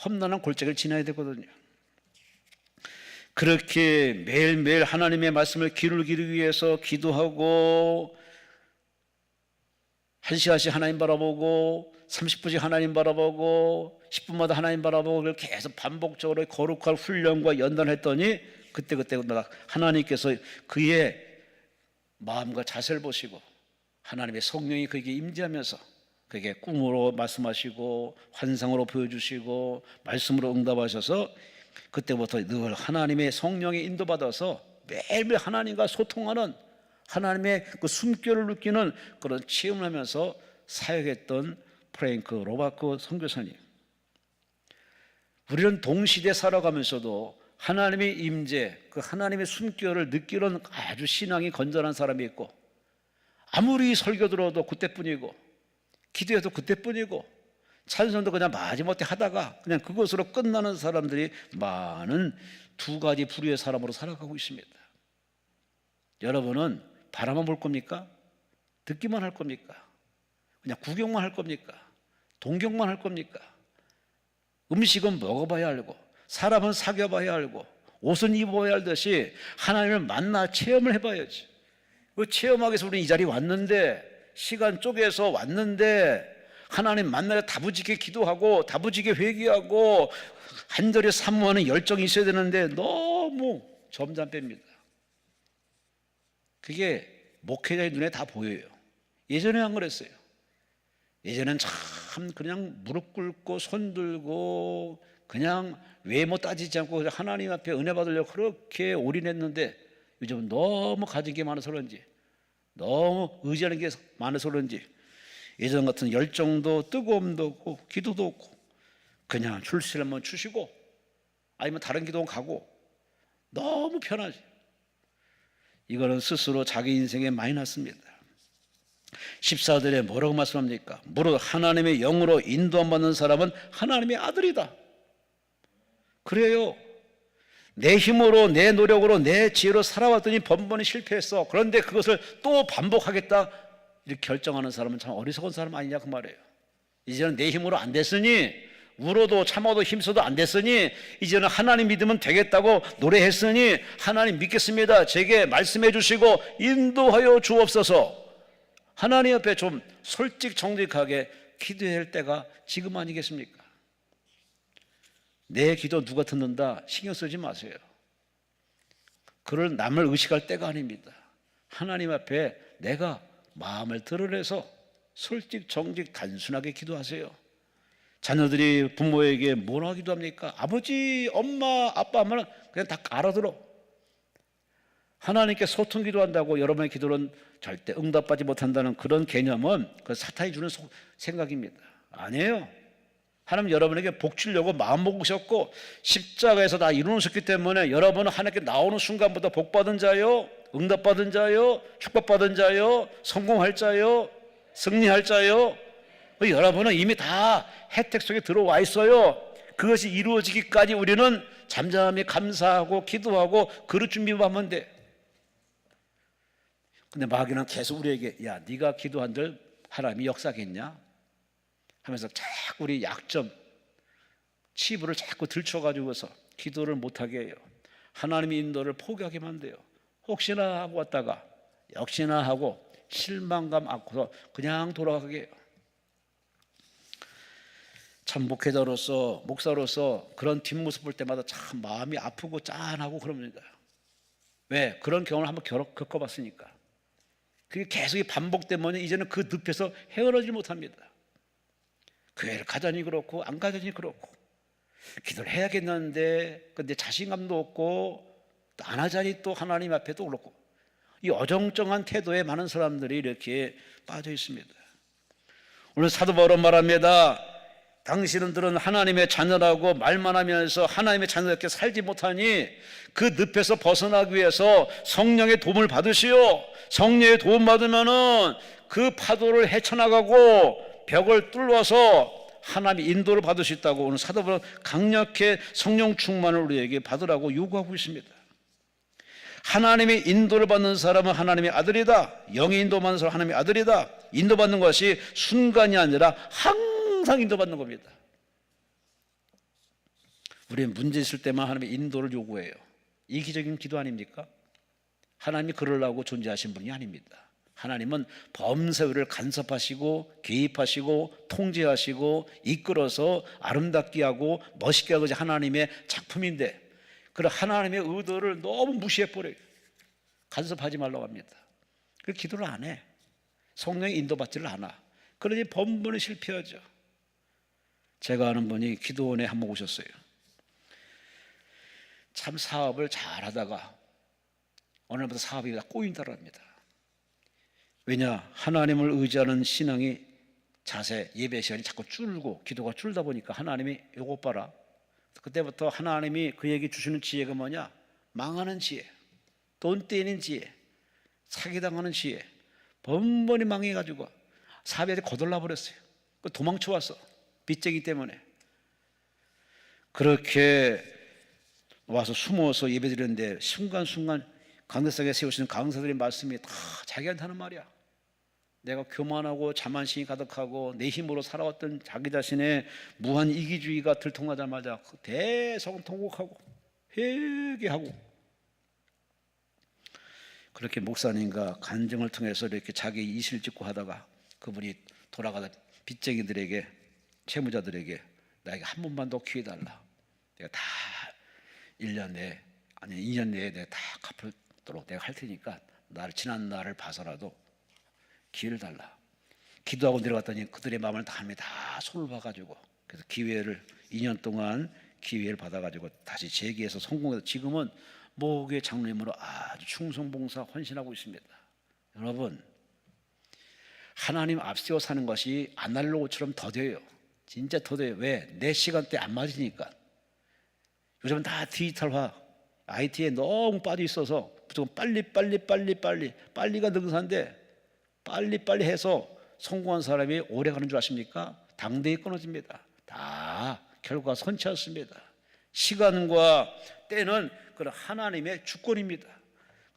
험난한 골짜기를 지나야 되거든요. 그렇게 매일매일 하나님의 말씀을 귀를 기르기 위해서 기도하고 1시간씩 하나님 바라보고 30분씩 하나님 바라보고 10분마다 하나님 바라보고 그걸 계속 반복적으로 거룩한 훈련과 연단을 했더니 그때마다 하나님께서 그의 마음과 자세를 보시고 하나님의 성령이 그에게 임재하면서 그에게 꿈으로 말씀하시고 환상으로 보여주시고 말씀으로 응답하셔서 그때부터 늘 하나님의 성령에 인도받아서 매일매일 하나님과 소통하는 하나님의 그 숨결을 느끼는 그런 체험을 하면서 사역했던 프랭크 로바크 선교사님. 우리는 동시대에 살아가면서도 하나님의 임재, 그 하나님의 숨결을 느끼는 아주 신앙이 건전한 사람이 있고, 아무리 설교 들어도 그때뿐이고 기도해도 그때뿐이고 찬송도 그냥 마지못해 하다가 그냥 그것으로 끝나는 사람들이 많은 두 가지 부류의 사람으로 살아가고 있습니다. 여러분은 바라만 볼 겁니까? 듣기만 할 겁니까? 그냥 구경만 할 겁니까? 동경만 할 겁니까? 음식은 먹어봐야 알고 사람은 사귀어봐야 알고 옷은 입어봐야 알듯이 하나님을 만나 체험을 해봐야지. 그 체험하기 위해서 우리는 이 자리에 왔는데, 시간 쪼개서 왔는데 하나님 만나서 다부지게 기도하고 다부지게 회개하고 간절히 사모하는 열정이 있어야 되는데 너무 점잖답니다. 그게 목회자의 눈에 다 보여요. 예전에 안 그랬어요. 예전엔 참 그냥 무릎 꿇고 손 들고 그냥 외모 따지지 않고 하나님 앞에 은혜 받으려고 그렇게 올인했는데, 요즘은 너무 가진 게 많아서 그런지, 너무 의지하는 게 많아서 그런지 예전 같은 열정도 뜨거움도 없고 기도도 없고 그냥 출시하면 주시고 아니면 다른 기도원 가고 너무 편하지. 이거는 스스로 자기 인생에 마이너스입니다. 14절에 뭐라고 말씀합니까? 무릇 하나님의 영으로 인도받는 사람은 하나님의 아들이다. 그래요. 내 힘으로 내 노력으로 내 지혜로 살아왔더니 번번이 실패했어. 그런데 그것을 또 반복하겠다 이렇게 결정하는 사람은 참 어리석은 사람 아니냐 그 말이에요. 이제는 내 힘으로 안 됐으니, 울어도 참아도 힘써도 안 됐으니 이제는 하나님 믿으면 되겠다고 노래했으니 하나님 믿겠습니다. 제게 말씀해 주시고 인도하여 주옵소서. 하나님 앞에 좀 솔직 정직하게 기도해야 할 때가 지금 아니겠습니까? 내 기도 누가 듣는다 신경 쓰지 마세요. 그걸 남을 의식할 때가 아닙니다. 하나님 앞에 내가 마음을 드러내서 솔직 정직 단순하게 기도하세요. 자녀들이 부모에게 뭐라 기도합니까? 아버지, 엄마, 아빠 하면 그냥 다 알아들어. 하나님께 소통 기도한다고 여러분의 기도는 절대 응답받지 못한다는 그런 개념은 그 사탄이 주는 생각입니다. 아니에요. 하나님 여러분에게 복 주려고 마음 먹으셨고 십자가에서 다 이루셨기 때문에 여러분은 하나님께 나오는 순간부터 복 받은 자요, 응답받은 자요, 축복받은 자요, 성공할 자요, 승리할 자요. 여러분은 이미 다 혜택 속에 들어와 있어요. 그것이 이루어지기까지 우리는 잠잠히 감사하고 기도하고 그릇 준비만 하면 돼. 근데 마귀는 계속 우리에게 야, 네가 기도한들 하나님이 역사하겠냐 하면서 자꾸 우리 약점, 치부를 자꾸 들춰가지고서 기도를 못하게 해요. 하나님의 인도를 포기하게 만들어요. 혹시나 하고 왔다가 역시나 하고 실망감 안고서 그냥 돌아가게 해요. 참 목회자로서 목사로서 그런 뒷모습 볼 때마다 참 마음이 아프고 짠하고 그럽니다. 왜? 그런 경험을 한번 겪어봤으니까. 그게 계속 반복되면 이제는 그 늪에서 헤어나지 못합니다. 교회를 가자니 그렇고 안 가자니 그렇고 기도를 해야겠는데 근데 자신감도 없고 또 안 하자니 또 하나님 앞에도 그렇고 이 어정쩡한 태도에 많은 사람들이 이렇게 빠져 있습니다. 오늘 사도 바울은 말합니다. 당신들은 하나님의 자녀라고 말만 하면서 하나님의 자녀답게 살지 못하니 그 늪에서 벗어나기 위해서 성령의 도움을 받으시오. 성령의 도움 받으면은 그 파도를 헤쳐나가고 벽을 뚫어서 하나님의 인도를 받을 수 있다고 오늘 사도 바울은 강력히 성령 충만을 우리에게 받으라고 요구하고 있습니다. 하나님의 인도를 받는 사람은 하나님의 아들이다. 영의 인도받는 사람은 하나님의 아들이다. 인도받는 것이 순간이 아니라 항상 인도받는 겁니다. 우리는 문제 있을 때만 하나님의 인도를 요구해요. 이기적인 기도 아닙니까? 하나님이 그러려고 존재하신 분이 아닙니다. 하나님은 범사위를 간섭하시고 개입하시고 통제하시고 이끌어서 아름답게 하고 멋있게 하고자 하나님의 작품인데 그런 하나님의 의도를 너무 무시해버려요. 간섭하지 말라고 합니다. 그래서 기도를 안 해. 성령의 인도받지를 않아. 그러니 번번이 실패하죠. 제가 아는 분이 기도원에 한번 오셨어요. 참 사업을 잘 하다가 어느 날부터 사업이 다 꼬인다고 합니다. 왜냐? 하나님을 의지하는 신앙이 자세, 예배 시간이 자꾸 줄고 기도가 줄다 보니까 하나님이 요거 봐라. 그때부터 하나님이 그에게 주시는 지혜가 뭐냐? 망하는 지혜, 돈 떼는 지혜, 사기당하는 지혜, 번번이 망해가지고 사업이 거덜나 버렸어요. 도망쳐 왔어. 빚쟁이 때문에. 그렇게 와서 숨어서 예배드렸는데 순간순간 강대상에 세우시는 강사들의 말씀이 다 자기한테 하는 말이야. 내가 교만하고 자만심이 가득하고 내 힘으로 살아왔던 자기 자신의 무한 이기주의가 들통나자마자 대성통곡하고 회개하고, 그렇게 목사님과 간증을 통해서 이렇게 자기 이실 짓고 하다가 그분이 돌아가다 빚쟁이들에게, 채무자들에게 나에게 한 번만 더 기회 달라. 내가 다 1년 내에, 아니 2년 내에 내가 다 갚도록 내가 할 테니까 나를, 지난 날을 봐서라도 기회를 달라. 기도하고 내려갔더니 그들의 마음을 하나님이 다 손을 봐가지고, 그래서 기회를 2년 동안 기회를 받아가지고 다시 재기해서 성공해서 지금은 모교회 장로님으로 아주 충성봉사 헌신하고 있습니다. 여러분, 하나님 앞세워 사는 것이 아날로그처럼 더뎌요. 진짜 더뎌요. 왜? 내 시간대 안 맞으니까. 요즘은 다 디지털화, IT에 너무 빠져 있어서 무조건 빨리가 능사인데, 빨리 해서 성공한 사람이 오래 가는 줄 아십니까? 당대에 끊어집니다. 다 결과가 선치 않습니다. 시간과 때는 그런 하나님의 주권입니다.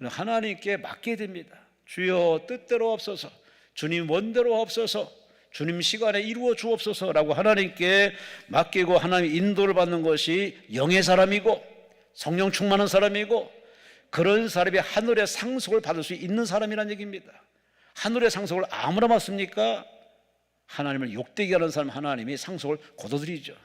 하나님께 맡게 됩니다. 주여 뜻대로 없어서, 주님 원대로 없어서, 주님 시간에 이루어 주옵소서라고 하나님께 맡기고 하나님의 인도를 받는 것이 영의 사람이고 성령 충만한 사람이고, 그런 사람이 하늘의 상속을 받을 수 있는 사람이라는 얘기입니다. 하늘의 상속을 아무나 받습니까? 하나님을 욕되게 하는 사람 하나님이 상속을 거둬들이죠.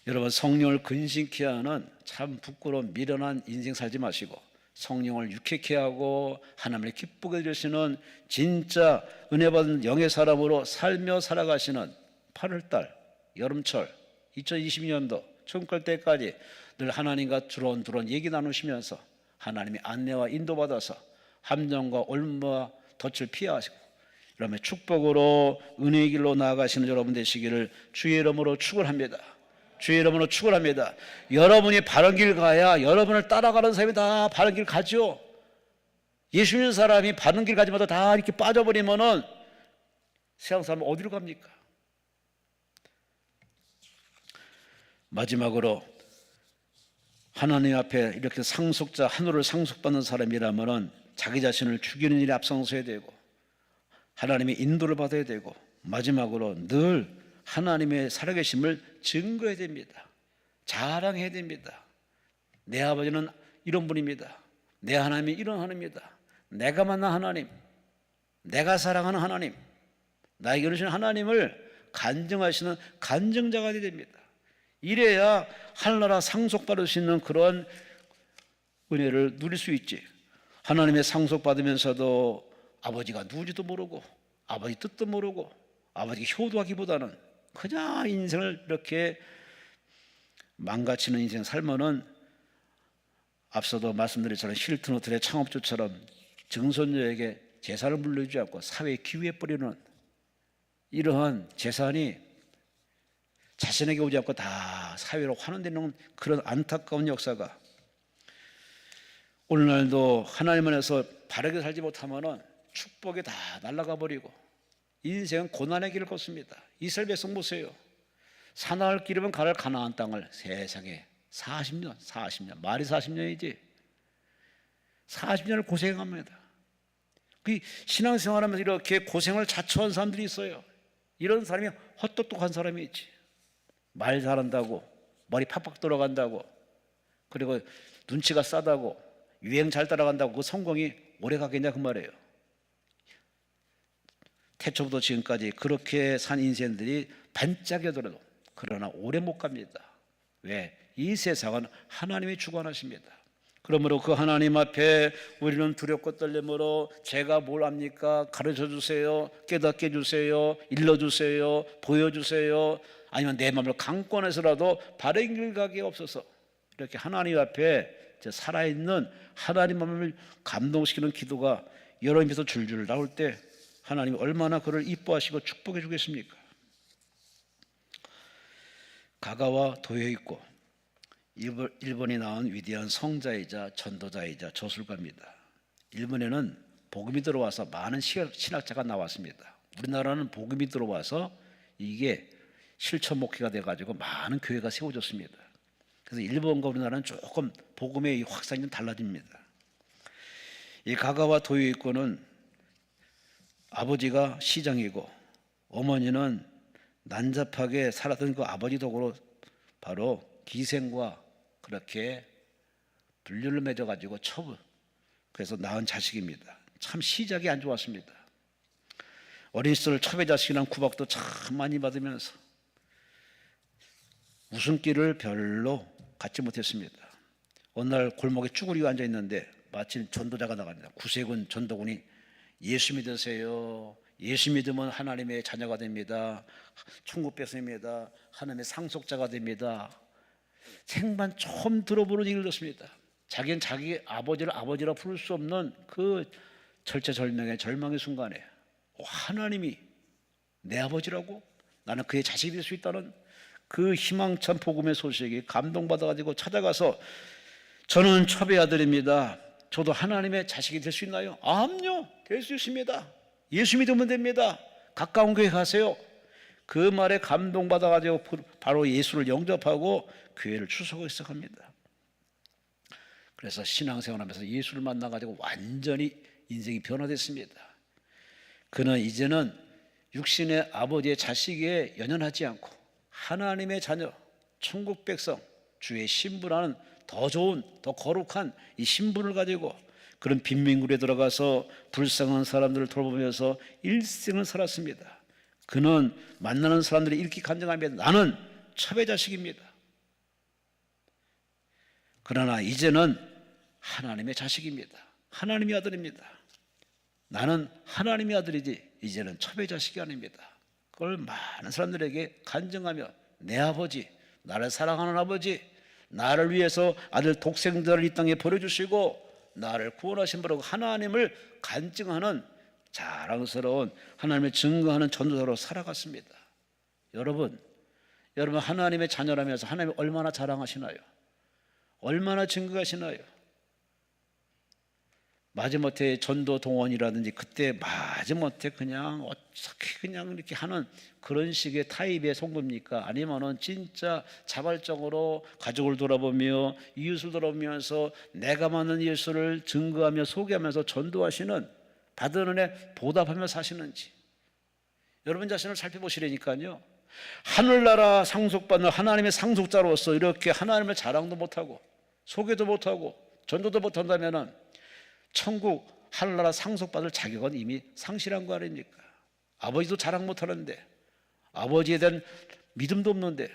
여러분, 성령을 근심케 하는 참 부끄러운 미련한 인생 살지 마시고, 성령을 유쾌케 하고 하나님을 기쁘게 해주시는 진짜 은혜 받은 영의 사람으로 살며 살아가시는 8월달 여름철 2022년도 청걸 때까지 늘 하나님과 두런두런 얘기 나누시면서 하나님의 안내와 인도받아서 함정과 올무와 덫을 피하시고 그러면 축복으로 은혜의 길로 나아가시는 여러분 되시기를 주의 이름으로 축원합니다. 주의 이름으로 축원합니다. 여러분이 바른 길 가야 여러분을 따라가는 사람이 다 바른 길 가죠. 예수 믿는 사람이 바른 길 가지마다 다 이렇게 빠져버리면은 세상 사람은 어디로 갑니까? 마지막으로 하나님 앞에 이렇게 상속자, 하늘을 상속받는 사람이라면은 자기 자신을 죽이는 일에 앞장서야 되고 하나님의 인도를 받아야 되고, 마지막으로 늘 하나님의 살아계심을 증거해야 됩니다. 자랑해야 됩니다. 내 아버지는 이런 분입니다. 내 하나님이 이런 하나님입니다. 내가 만난 하나님, 내가 사랑하는 하나님, 나에게 이루신 하나님을 간증하시는 간증자가 되어야 됩니다. 이래야 하늘나라 상속받을 수 있는 그런 은혜를 누릴 수 있지. 하나님의 상속받으면서도 아버지가 누군지도 모르고 아버지 뜻도 모르고 아버지가 효도하기보다는 그냥 인생을 이렇게 망가치는 인생 살면은, 앞서도 말씀드렸처럼 힐튼 호텔의 창업주처럼 증손녀에게 재산을 물려주지 않고 사회에 기부해버리는 이러한 재산이 자신에게 오지 않고 다 사회로 환원되는 그런 안타까운 역사가, 오늘날도 하나님 안에서 바르게 살지 못하면은 축복이 다 날아가 버리고 인생은 고난의 길을 걷습니다. 이스라엘 백성 보세요. 사나울 길이면 가를 가나안 땅을 세상에 40년 말이 40년이지 40년을 고생합니다. 그 신앙생활하면서 이렇게 고생을 자초한 사람들이 있어요. 이런 사람이 헛똑똑한 사람이 있지. 말 잘한다고, 머리 팍팍 돌아간다고, 그리고 눈치가 싸다고, 유행 잘 따라간다고 그 성공이 오래 가겠냐 그 말이에요. 태초부터 지금까지 그렇게 산 인생들이 반짝여들어도 그러나 오래 못 갑니다. 왜? 이 세상은 하나님이 주관하십니다. 그러므로 그 하나님 앞에 우리는 두렵고 떨림으로 제가 뭘 압니까? 가르쳐 주세요, 깨닫게 해주세요, 일러주세요, 보여주세요, 아니면 내 마음을 강권해서라도 바른 길 가게 없어서 이렇게 하나님 앞에 살아있는 하나님 마음을 감동시키는 기도가 여러분께서 줄줄 나올 때 하나님이 얼마나 그를 이뻐하시고 축복해 주겠습니까? 가가와 도요이코, 일본이 낳은 위대한 성자이자 전도자이자 저술가입니다. 일본에는 복음이 들어와서 많은 신학자가 나왔습니다. 우리나라는 복음이 들어와서 이게 실천 목회가 돼가지고 많은 교회가 세워졌습니다. 그래서 일본과 우리나라는 조금 복음의 확산이 좀 달라집니다. 이 가가와 도요이코는 아버지가 시장이고 어머니는 난잡하게 살았던 그 아버지 덕으로 바로 기생과 그렇게 분류를 맺어가지고 그래서 낳은 자식입니다. 참 시작이 안 좋았습니다. 어린 시절 첩의 자식이란 구박도 참 많이 받으면서 웃음기를 별로 갖지 못했습니다. 어느 날 골목에 쭈구리가 앉아 있는데 마침 전도자가 나갑니다. 구세군 전도군이 예수 믿으세요. 예수 믿으면 하나님의 자녀가 됩니다. 천국 백성입니다. 하나님의 상속자가 됩니다. 생판 처음 들어보는 얘기를 듣습니다. 자기는 자기 아버지를 아버지라 부를 수 없는 그 절체절명의 절망의 순간에 하나님이 내 아버지라고? 나는 그의 자식이 될 수 있다는 그 희망찬 복음의 소식이 감동받아가지고 찾아가서 저는 첩의 아들입니다. 저도 하나님의 자식이 될 수 있나요? 암요, 될 수 있습니다. 예수 믿으면 됩니다. 가까운 교회 가세요. 그 말에 감동받아가지고 바로 예수를 영접하고 교회를 출석하기 시작합니다. 그래서 신앙생활하면서 예수를 만나가지고 완전히 인생이 변화됐습니다. 그는 이제는 육신의 아버지의 자식에 연연하지 않고 하나님의 자녀, 천국 백성, 주의 신분하는 더 좋은, 더 거룩한 이 신분을 가지고 그런 빈민굴에 들어가서 불쌍한 사람들을 돌보면서 일생을 살았습니다. 그는 만나는 사람들이 이렇게 간증합니다. 나는 첩의 자식입니다. 그러나 이제는 하나님의 자식입니다. 하나님의 아들입니다. 나는 하나님의 아들이지 이제는 첩의 자식이 아닙니다. 그걸 많은 사람들에게 간증하며 내 아버지, 나를 사랑하는 아버지, 나를 위해서 아들 독생자를 이 땅에 보내주시고 나를 구원하신 분으로 하나님을 간증하는 자랑스러운 하나님을 증거하는 전도자로 살아갔습니다. 여러분 하나님의 자녀라면서 하나님 얼마나 자랑하시나요? 얼마나 증거하시나요? 마지못해 전도 동원이라든지 그때 마지못해 그냥 어떻게 그냥 이렇게 하는 그런 식의 타입의 성도입니까? 아니면은 진짜 자발적으로 가족을 돌아보며 이웃을 돌아보면서 내가 만난 예수를 증거하며 소개하면서 전도하시는 받은 은혜 보답하며 사시는지 여러분 자신을 살펴보시라니까요. 하늘나라 상속받는 하나님의 상속자로서 이렇게 하나님의 자랑도 못하고 소개도 못하고 전도도 못한다면은 천국 하늘나라 상속받을 자격은 이미 상실한 거 아닙니까? 아버지도 자랑 못하는데 아버지에 대한 믿음도 없는데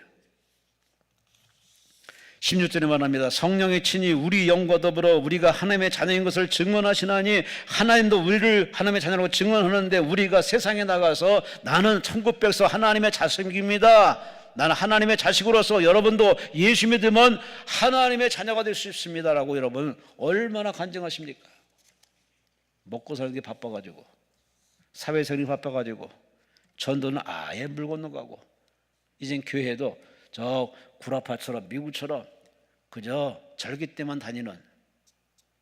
16절에 말합니다. 성령의 친히 우리 영과 더불어 우리가 하나님의 자녀인 것을 증언하시나니 하나님도 우리를 하나님의 자녀라고 증언하는데 우리가 세상에 나가서 나는 천국 백성 하나님의 자식입니다. 나는 하나님의 자식으로서 여러분도 예수 믿으면 하나님의 자녀가 될 수 있습니다라고 여러분 얼마나 간증하십니까? 먹고 살기 바빠가지고 사회생활이 바빠가지고 전도는 아예 물 건너가고 이젠 교회도 저 구라파처럼 미국처럼 그저 절기 때만 다니는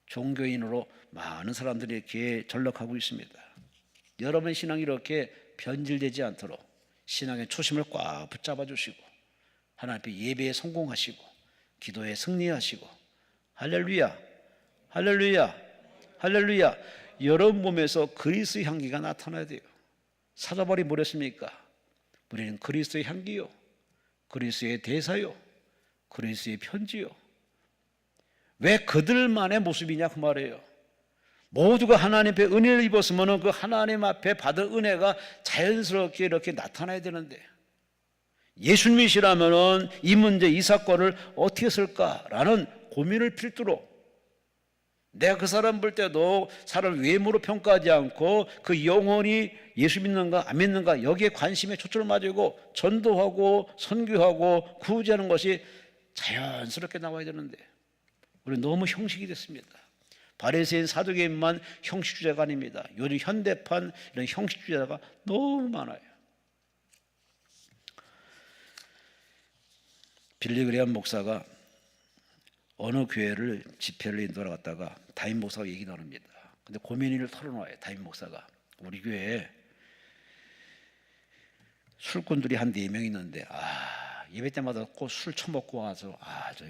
종교인으로 많은 사람들이 이렇게 전락하고 있습니다. 여러분 신앙이 이렇게 변질되지 않도록 신앙의 초심을 꽉 붙잡아 주시고 하나님 앞에 예배에 성공하시고 기도에 승리하시고 할렐루야 할렐루야 할렐루야. 여러분 몸에서 그리스도의 향기가 나타나야 돼요. 사도 바울이 뭐랬습니까? 우리는 그리스도의 향기요, 그리스도의 대사요, 그리스도의 편지요. 왜 그들만의 모습이냐 그 말이에요. 모두가 하나님 앞에 은혜를 입었으면 그 하나님 앞에 받은 은혜가 자연스럽게 이렇게 나타나야 되는데 예수님이시라면 이 문제 이 사건을 어떻게 했을까라는 고민을 필두로 내가 그 사람 볼 때도 사람을 외모로 평가하지 않고 그 영혼이 예수 믿는가 안 믿는가 여기에 관심에 초점을 맞추고 전도하고 선교하고 구제하는 것이 자연스럽게 나와야 되는데 우리 너무 형식이 됐습니다. 바리새인 사두개인만 형식주의자가 아닙니다. 요즘 현대판 이런 형식주의자가 너무 많아요. 빌리 그레이엄 목사가 어느 교회를 집회를 인도하러 갔다가 담임 목사가 얘기 나눕니다. 근데 고민을 털어놓아요. 담임 목사가 우리 교회에 술꾼들이 한 4명 있는데 예배 때마다 꼭 술 처먹고 와서 저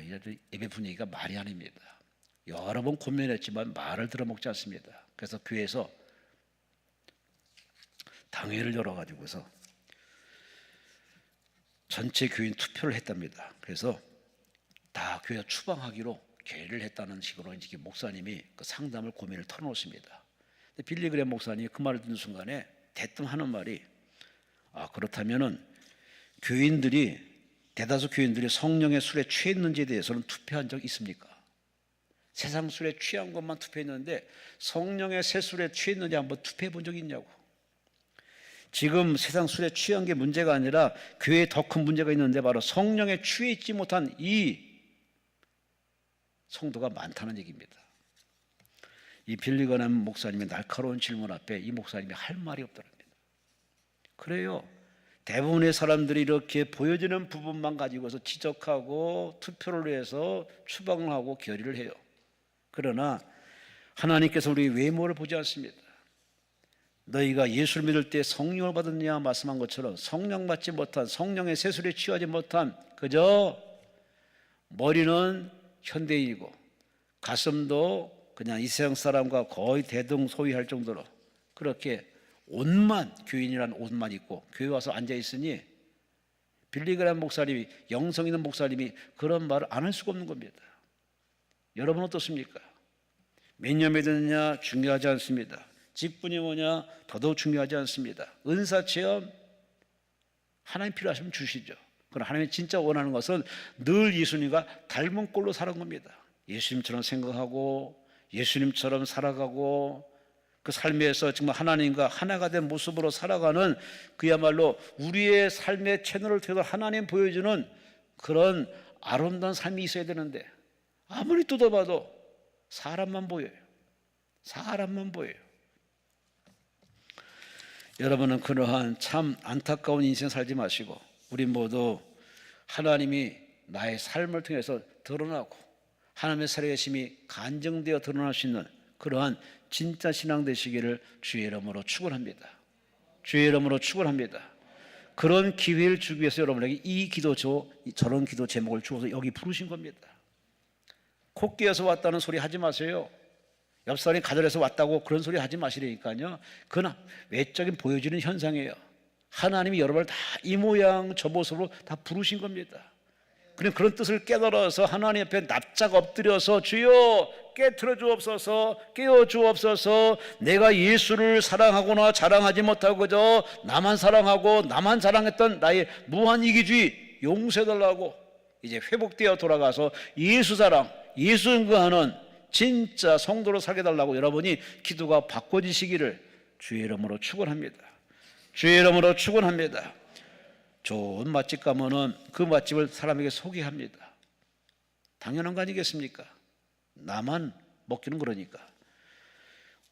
예배 분위기가 말이 아닙니다. 여러 번 고민했지만 말을 들어먹지 않습니다. 그래서 교회에서 당회를 열어가지고서 전체 교인 투표를 했답니다. 그래서 다 교회 추방하기로 결의를 했다는 식으로 이제 목사님이 그 상담을 고민을 털어놓습니다. 근데 빌리그램 목사님이 그 말을 듣는 순간에 대뜸 하는 말이 그렇다면은 대다수 교인들이 성령의 술에 취했는지에 대해서는 투표한 적 있습니까? 세상 술에 취한 것만 투표했는데 성령의 새 술에 취했는지 한번 투표해 본 적이 있냐고. 지금 세상 술에 취한 게 문제가 아니라 교회에 더 큰 문제가 있는데 바로 성령에 취해 있지 못한 이 성도가 많다는 얘기입니다. 이 빌리그램 목사님의 날카로운 질문 앞에 이 목사님이 할 말이 없더랍니다. 그래요. 대부분의 사람들이 이렇게 보여지는 부분만 가지고서 지적하고 투표를 해서 추방을 하고 결의를 해요. 그러나 하나님께서 우리 외모를 보지 않습니다. 너희가 예수를 믿을 때 성령을 받았냐 말씀한 것처럼 성령 받지 못한, 성령의 세술에 취하지 못한, 그저 머리는 현대인이고 가슴도 그냥 이 세상 사람과 거의 대등소이할 정도로 그렇게 옷만, 교인이라는 옷만 입고 교회 와서 앉아 있으니 빌리그램 목사님이, 영성 있는 목사님이 그런 말을 안 할 수가 없는 겁니다. 여러분 어떻습니까? 몇 년 믿느냐 중요하지 않습니다. 직분이 뭐냐 더더욱 중요하지 않습니다. 은사 체험 하나님 필요하시면 주시죠. 그러나 하나님이 진짜 원하는 것은 늘 예수님과 닮은 꼴로 사는 겁니다. 예수님처럼 생각하고 예수님처럼 살아가고 그 삶에서 정말 하나님과 하나가 된 모습으로 살아가는 그야말로 우리의 삶의 채널을 통해서 하나님 보여주는 그런 아름다운 삶이 있어야 되는데 아무리 뜯어봐도 사람만 보여요. 사람만 보여요. 여러분은 그러한 참 안타까운 인생 살지 마시고 우리 모두 하나님이 나의 삶을 통해서 드러나고 하나님의 살아계심이 간증되어 드러날 수 있는 그러한 진짜 신앙 되시기를 주의 이름으로 축원합니다. 주의 이름으로 축원합니다. 그런 기회를 주기 위해서 여러분에게 저런 기도 제목을 주어서 여기 부르신 겁니다. 코끼에서 왔다는 소리 하지 마세요. 옆 사람이 가들에서 왔다고 그런 소리 하지 마시라니까요. 그건 외적인 보여지는 현상이에요. 하나님이 여러분을 다 이 모양 저 모습으로 다 부르신 겁니다. 그런 뜻을 깨달아서 하나님 앞에 납작 엎드려서 주여 깨트려 주옵소서, 깨워 주옵소서. 내가 예수를 사랑하거나 자랑하지 못하고 그저 나만 사랑하고 나만 자랑했던 나의 무한 이기주의 용서해달라고 이제 회복되어 돌아가서 예수 사랑, 예수 증거하는 진짜 성도로 살게 달라고 여러분이 기도가 바꿔지시기를 주의 이름으로 축원합니다. 주의 이름으로 축원합니다. 좋은 맛집 가면은 그 맛집을 사람에게 소개합니다. 당연한 거 아니겠습니까? 나만 먹기는 그러니까.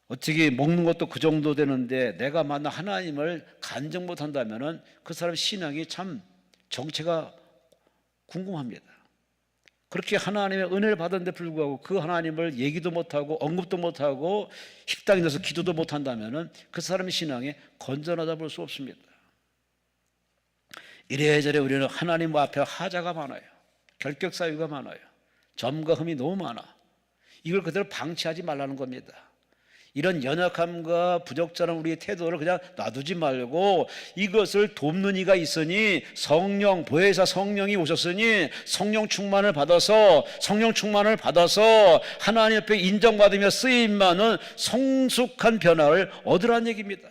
어떻게 먹는 것도 그 정도 되는데 내가 만나 하나님을 간증 못한다면은 그 사람 신앙이 참 정체가 궁금합니다. 그렇게 하나님의 은혜를 받았는데 불구하고 그 하나님을 얘기도 못하고 언급도 못하고 식당에 가서 기도도 못한다면은 그 사람의 신앙에 건전하다 볼 수 없습니다. 이래저래 우리는 하나님 앞에 하자가 많아요. 결격 사유가 많아요. 점과 흠이 너무 많아. 이걸 그대로 방치하지 말라는 겁니다. 이런 연약함과 부적절한 우리의 태도를 그냥 놔두지 말고 이것을 돕는 이가 있으니 성령, 보혜사 성령이 오셨으니 성령 충만을 받아서 하나님 앞에 인정받으며 쓰임만은 성숙한 변화를 얻으라는 얘기입니다.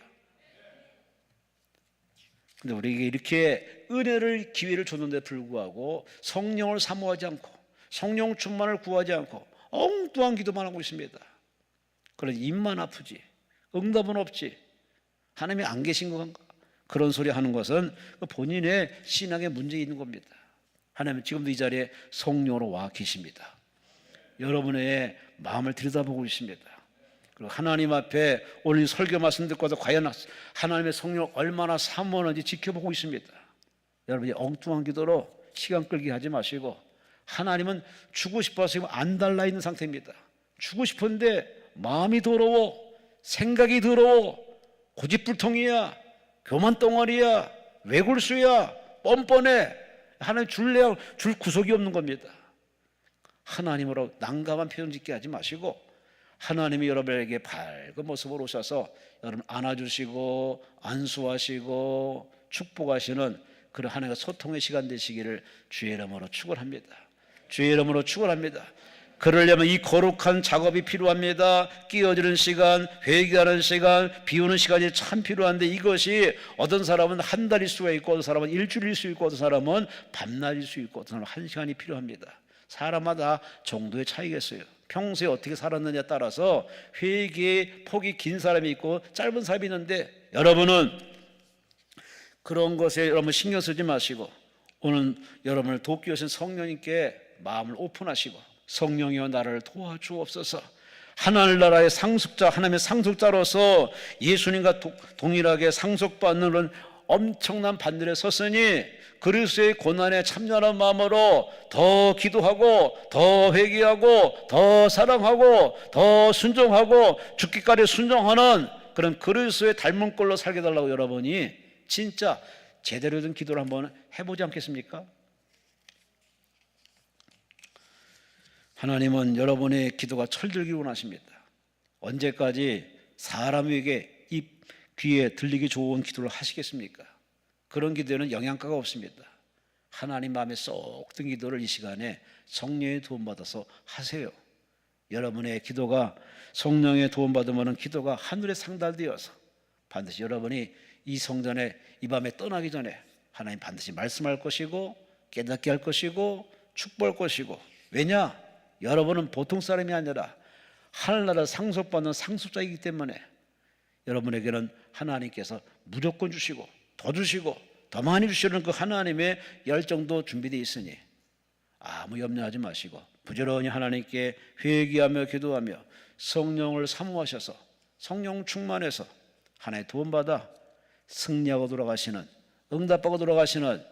근데 우리에게 이렇게 은혜를 기회를 줬는데 불구하고 성령을 사모하지 않고 성령 충만을 구하지 않고 엉뚱한 기도만 하고 있습니다. 그런 입만 아프지 응답은 없지 하나님이 안 계신 건가? 그런 소리 하는 것은 본인의 신앙에 문제 있는 겁니다. 하나님은 지금도 이 자리에 성령으로 와 계십니다. 여러분의 마음을 들여다보고 있습니다. 그리고 하나님 앞에 오늘 설교 말씀 듣고 와서 과연 하나님의 성령을 얼마나 사모하는지 지켜보고 있습니다. 여러분이 엉뚱한 기도로 시간 끌기 하지 마시고 하나님은 주고 싶어서 지금 안 달라 있는 상태입니다. 주고 싶은데 마음이 더러워 생각이 더러워, 고집불통이야, 교만덩어리야, 외골수야, 뻔뻔해, 하나님 줄래야 줄 구석이 없는 겁니다. 하나님으로 난감한 표정 짓게 하지 마시고 하나님이 여러분에게 밝은 모습으로 오셔서 여러분 안아주시고 안수하시고 축복하시는 그런 하나님과 소통의 시간 되시기를 주의 이름으로 축원합니다. 주의 이름으로 축원합니다. 그러려면 이 거룩한 작업이 필요합니다. 끼어드는 시간, 회개하는 시간, 비우는 시간이 참 필요한데 이것이 어떤 사람은 한 달일 수가 있고 어떤 사람은 일주일일 수 있고 어떤 사람은 밤낮일 수 있고 어떤 사람은 한 시간이 필요합니다. 사람마다 정도의 차이겠어요. 평소에 어떻게 살았느냐에 따라서 회개의 폭이 긴 사람이 있고 짧은 사람이 있는데 여러분은 그런 것에 여러분 신경 쓰지 마시고 오늘 여러분을 돕기 위해서 성령님께 마음을 오픈하시고 성령이여 나를 도와주옵소서. 하나님 나라의 상속자, 하나님의 상속자로서 예수님과 동일하게 상속받는 그런 엄청난 반열에 섰으니 그리스도의 고난에 참여하는 마음으로 더 기도하고 더 회개하고 더 사랑하고 더 순종하고 죽기까지 순종하는 그런 그리스도의 닮은 꼴로 살게 달라고 여러분이 진짜 제대로 된 기도를 한번 해보지 않겠습니까? 하나님은 여러분의 기도가 철들기 원하십니다. 언제까지 사람에게 입 귀에 들리기 좋은 기도를 하시겠습니까? 그런 기도에는 영양가가 없습니다. 하나님 마음에 쏙 든 기도를 이 시간에 성령의 도움받아서 하세요. 여러분의 기도가 성령의 도움받으면 기도가 하늘에 상달되어서 반드시 여러분이 이 성전에 이 밤에 떠나기 전에 하나님 반드시 말씀할 것이고 깨닫게 할 것이고 축복할 것이고 왜냐? 여러분은 보통 사람이 아니라 하늘나라 상속받는 상속자이기 때문에 여러분에게는 하나님께서 무조건 주시고 더 주시고 더 많이 주시는 그 하나님의 열정도 준비되어 있으니 아무 염려하지 마시고 부지런히 하나님께 회개하며 기도하며 성령을 사모하셔서 성령 충만해서 하나님의 도움받아 승리하고 돌아가시는 응답하고 돌아가시는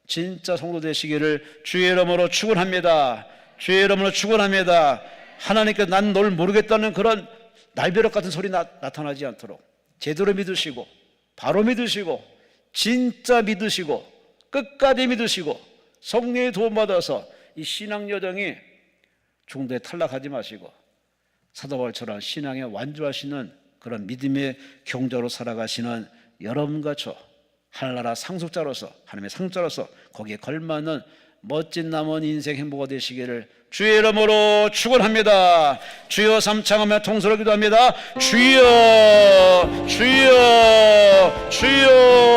진짜 성도 되시기를 주의 이름으로 축원합니다. 주의 이름으로 축원합니다. 하나님께서 난 널 모르겠다는 그런 날벼락 같은 소리 나타나지 않도록 제대로 믿으시고 바로 믿으시고 진짜 믿으시고 끝까지 믿으시고 성령의 도움받아서 이 신앙 여정이 중도에 탈락하지 마시고 사도 바울처럼 신앙에 완주하시는 그런 믿음의 경자로 살아가시는 여러분과 저 하늘나라 상속자로서 하나님의 상속자로서 거기에 걸맞는 멋진 남은 인생 행보가 되시기를 주의 이름으로 축원합니다. 주여 삼창하며 통솔로 기도합니다. 주여 주여 주여